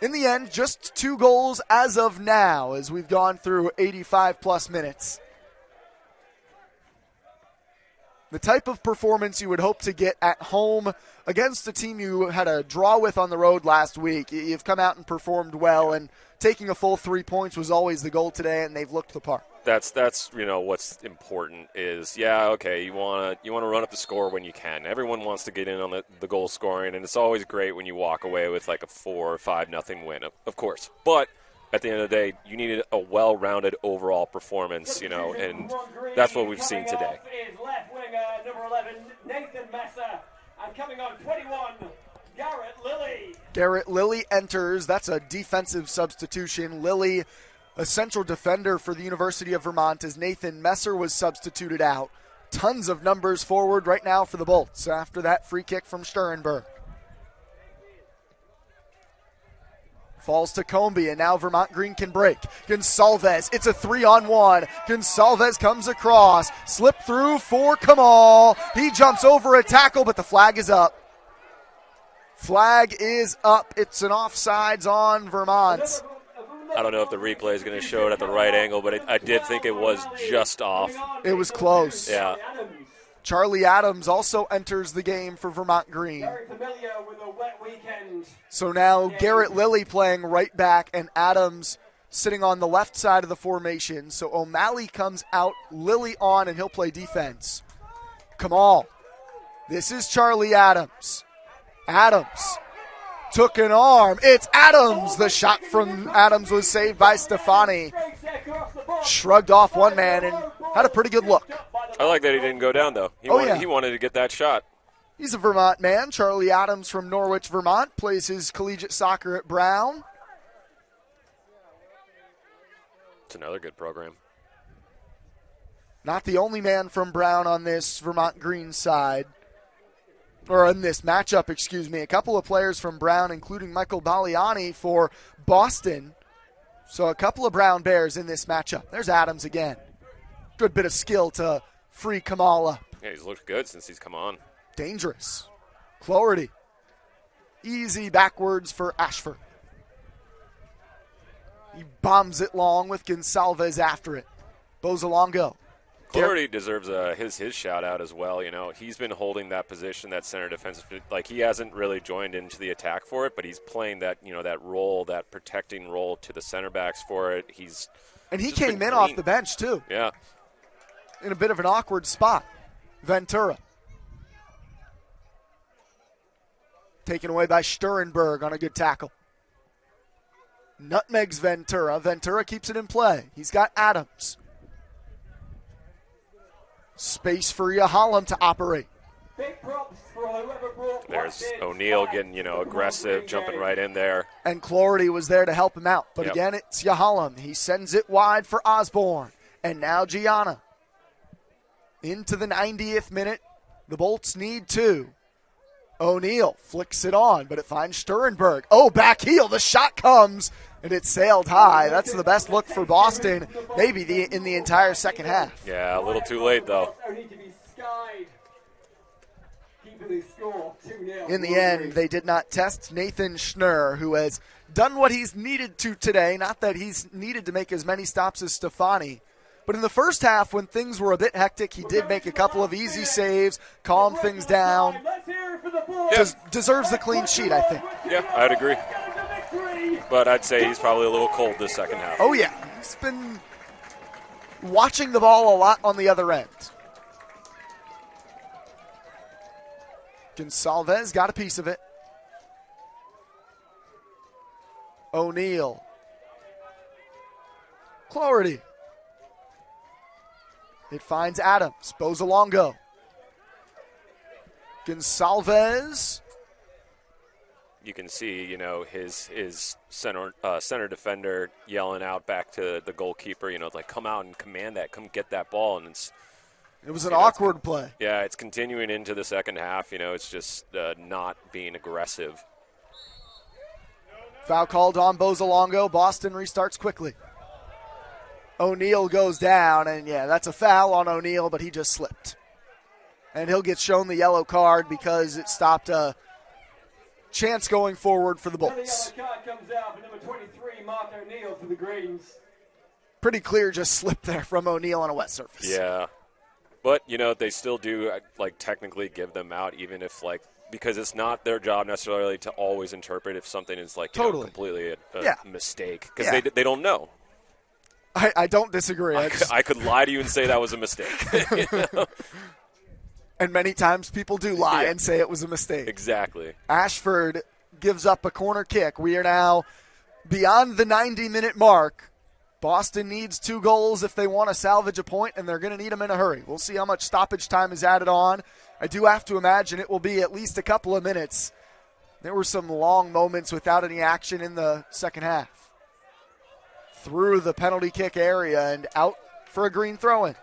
In the end, just 2 goals as of now as we've gone through 85-plus minutes. The type of performance you would hope to get at home against a team you had a draw with on the road last week. You've come out and performed well, and taking a full 3 points was always the goal today, and they've looked the part. That's what's important is, you want to run up the score when you can. Everyone wants to get in on the goal scoring, and it's always great when you walk away with like a 4 or 5-0 win, of course. But at the end of the day, you needed a well-rounded overall performance, and that's what we've seen today. Is left winger number 11, Nathan Messer, and coming on 21, Garrett Lilly. Garrett Lilly enters. That's a defensive substitution. Lilly, a central defender for the University of Vermont, as Nathan Messer was substituted out. Tons of numbers forward right now for the Bolts after that free kick from Sturenberg. Falls to Comby, and now Vermont Green can break. Gonsalves, it's a 3-on-1. Gonsalves comes across, slip through for Kamal. He jumps over a tackle, but the flag is up. Flag is up. It's an offsides on Vermont. I don't know if the replay is going to show it at the right angle, but I did think it was just off. It was close. Yeah. Charlie Adams also enters the game for Vermont Green. Very familiar with a wet weekend. So now Garrett Lilly playing right back, and Adams sitting on the left side of the formation. So O'Malley comes out, Lilly on, and he'll play defense. Kamal. This is Charlie Adams. Adams took an arm. It's Adams. The shot from Adams was saved by Stefani. Shrugged off one man and had a pretty good look. I like that he didn't go down, though. He wanted to get that shot. He's a Vermont man. Charlie Adams from Norwich, Vermont, plays his collegiate soccer at Brown. It's another good program. Not the only man from Brown on this Vermont Green side. Or in this matchup, excuse me. A couple of players from Brown, including Michael Baliani for Boston. So a couple of Brown Bears in this matchup. There's Adams again. Good bit of skill to free Kamal up. Yeah, he's looked good since he's come on. Dangerous. Clarity. Easy backwards for Ashford. He bombs it long with Gonsalves after it. Bozolongo. Clarity deserves his shout out as well. You know, he's been holding that position, that center defensive. Like, he hasn't really joined into the attack for it, but he's playing that, you know, that role, that protecting role to the center backs for it. And he came in off the bench too. Yeah. In a bit of an awkward spot. Ventura. Taken away by Sturenberg on a good tackle. Nutmegs Ventura. Ventura keeps it in play. He's got Adams. Space for Yahalem to operate. There's O'Neill getting, you know, aggressive, jumping right in there. And Clarity was there to help him out. But again, it's Yahalem. He sends it wide for Osborne. And now Gianna. Into the 90th minute. The Bolts need 2. O'Neill flicks it on, but it finds Sturenberg. Oh, back heel. The shot comes, and it sailed high. That's the best look for Boston, maybe in the entire second half. Yeah, a little too late, though. In the end, they did not test Nathan Schnurr, who has done what he's needed to today. Not that he's needed to make as many stops as Stefani. But in the first half, when things were a bit hectic, he did make a couple of easy saves, calm things down. Deserves the clean sheet, I think. Yeah, I'd agree. But I'd say he's probably a little cold this second half. Oh, yeah. He's been watching the ball a lot on the other end. Gonsalves got a piece of it. O'Neill. Clarity. It finds Adams. Bozolongo. Gonsalves. You can see, you know, his center defender yelling out back to the goalkeeper, you know, like, come out and command that, come get that ball. And it was an awkward play. Yeah, it's continuing into the second half. You know, it's just not being aggressive. Foul called on Bozolongo. Boston restarts quickly. O'Neill goes down, and yeah, that's a foul on O'Neill, but he just slipped. And he'll get shown the yellow card because it stopped a chance going forward for the Bolts. The yellow card comes out for number 23, Mark O'Neill for the Greens. Pretty clear just slip there from O'Neill on a wet surface. Yeah. But, you know, they still do, like, technically give them out, even if, like, because it's not their job necessarily to always interpret if something is, like, you know, completely a mistake. Because they don't know. I don't disagree. I could lie to you and say that was a mistake. You know? And many times people do lie and say it was a mistake. Exactly. Ashford gives up a corner kick. We are now beyond the 90-minute mark. Boston needs 2 goals if they want to salvage a point, and they're going to need them in a hurry. We'll see how much stoppage time is added on. I do have to imagine it will be at least a couple of minutes. There were some long moments without any action in the second half. Through the penalty kick area and out for a green throw-in.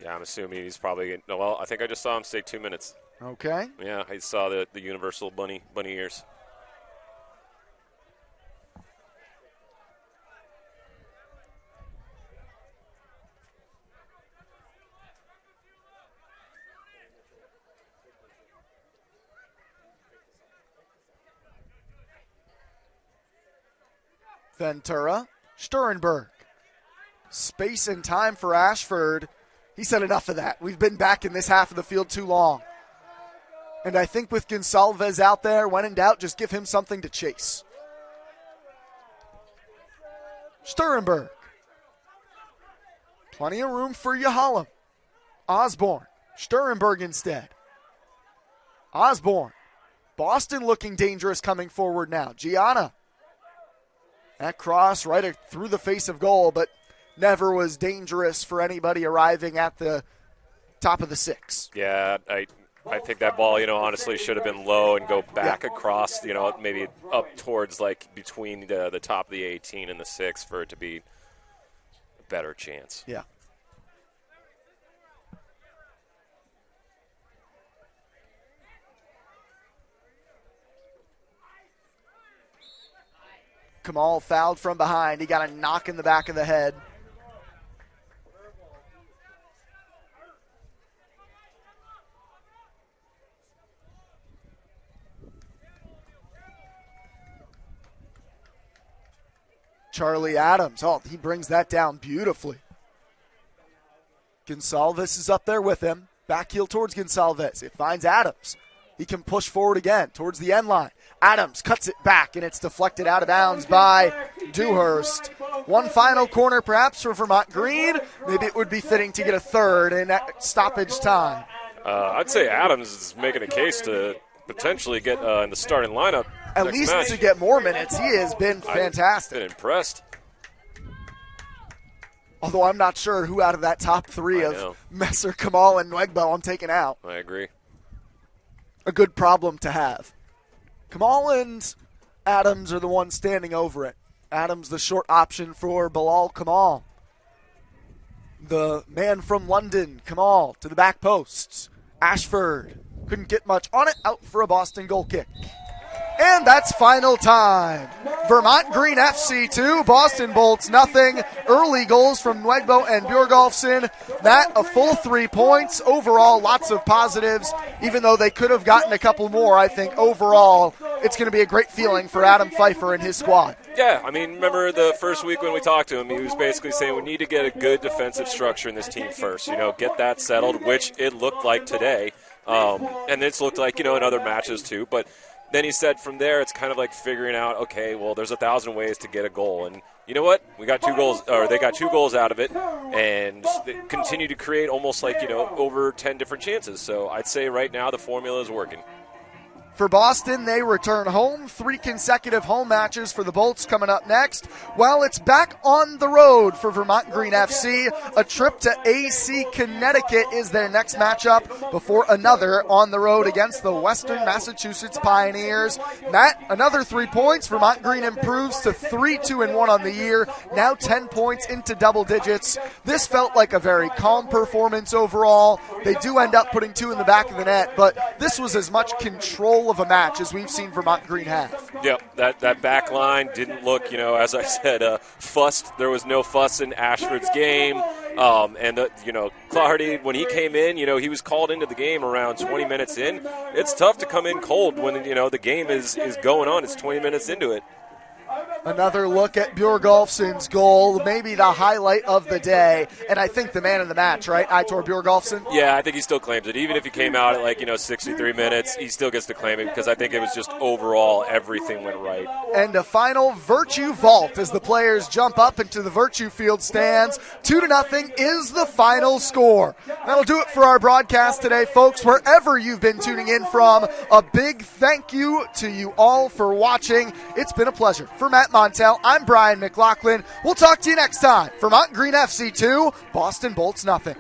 Yeah, I'm assuming he's probably – well, I think I just saw him say 2 minutes. Okay. Yeah, I saw the universal bunny ears. Ventura, Sturenberg. Space and time for Ashford. He said enough of that. We've been back in this half of the field too long. And I think with Gonsalves out there, when in doubt, just give him something to chase. Sturenberg. Plenty of room for Yahalem. Osborne. Sturenberg instead. Osborne. Boston looking dangerous coming forward now. Gianna. That cross right through the face of goal, but never was dangerous for anybody arriving at the top of the 6. Yeah, I think that ball, honestly should have been low and go back across, maybe up towards like between the top of the 18 and the 6 for it to be a better chance. Yeah. Kamal fouled from behind. He got a knock in the back of the head. Charlie Adams. Oh, he brings that down beautifully. Gonsalves is up there with him. Back heel towards Gonsalves. It finds Adams. He can push forward again towards the end line. Adams cuts it back, and it's deflected out of bounds by Dewhurst. One final corner perhaps for Vermont Green. Maybe it would be fitting to get a third in stoppage time. I'd say Adams is making a case to potentially get in the starting lineup. At least to get more minutes. He has been fantastic. I've been impressed. Although I'm not sure who out of that top 3 of Messer, Kamal, and Nguebo I'm taking out. I agree. A good problem to have. Kamal and Adams are the ones standing over it. Adams the short option for Bilal Kamal. The man from London, Kamal, to the back posts. Ashford couldn't get much on it, out for a Boston goal kick. And that's final time. Vermont Green FC 2, Boston Bolts nothing. Early goals from Nguebo and Bjorgolfson. That a full 3 points. Overall, lots of positives. Even though they could have gotten a couple more, I think overall it's going to be a great feeling for Adam Pfeiffer and his squad. Yeah, I mean, remember the first week when we talked to him, he was basically saying we need to get a good defensive structure in this team first. Get that settled, which it looked like today. And it's looked like, in other matches too. But then he said from there it's kind of like figuring out, okay, well, there's 1,000 ways to get a goal. And you know what? We got 2 goals, or they got 2 goals out of it, and they continue to create almost like, over 10 different chances. So I'd say right now the formula is working. For Boston, they return home. 3 consecutive home matches for the Bolts coming up next. Well, it's back on the road for Vermont Green FC. A trip to AC Connecticut is their next matchup before another on the road against the Western Massachusetts Pioneers. Matt, another 3 points. Vermont Green improves to 3-2-1 on the year. Now 10 points into double digits. This felt like a very calm performance overall. They do end up putting 2 in the back of the net, but this was as much control of a match as we've seen Vermont Green have. Yep, that back line didn't look, as I said, fussed. There was no fuss in Ashford's game. And Clardy, when he came in, he was called into the game around 20 minutes in. It's tough to come in cold when, the game is going on. It's 20 minutes into it. Another look at Bjorgolfson's goal, maybe the highlight of the day, and I think the man of the match, right? Aitor Bjorgolfson? Yeah, I think he still claims it. Even if he came out at 63 minutes, he still gets to claim it because I think it was just overall everything went right. And a final Virtue vault as the players jump up into the Virtue Field stands. 2-0 is the final score. That'll do it for our broadcast today, folks. Wherever you've been tuning in from, a big thank you to you all for watching. It's been a pleasure. For Matt Montel, I'm Brian McLaughlin. We'll talk to you next time. Vermont Green FC 2, Boston Bolts nothing.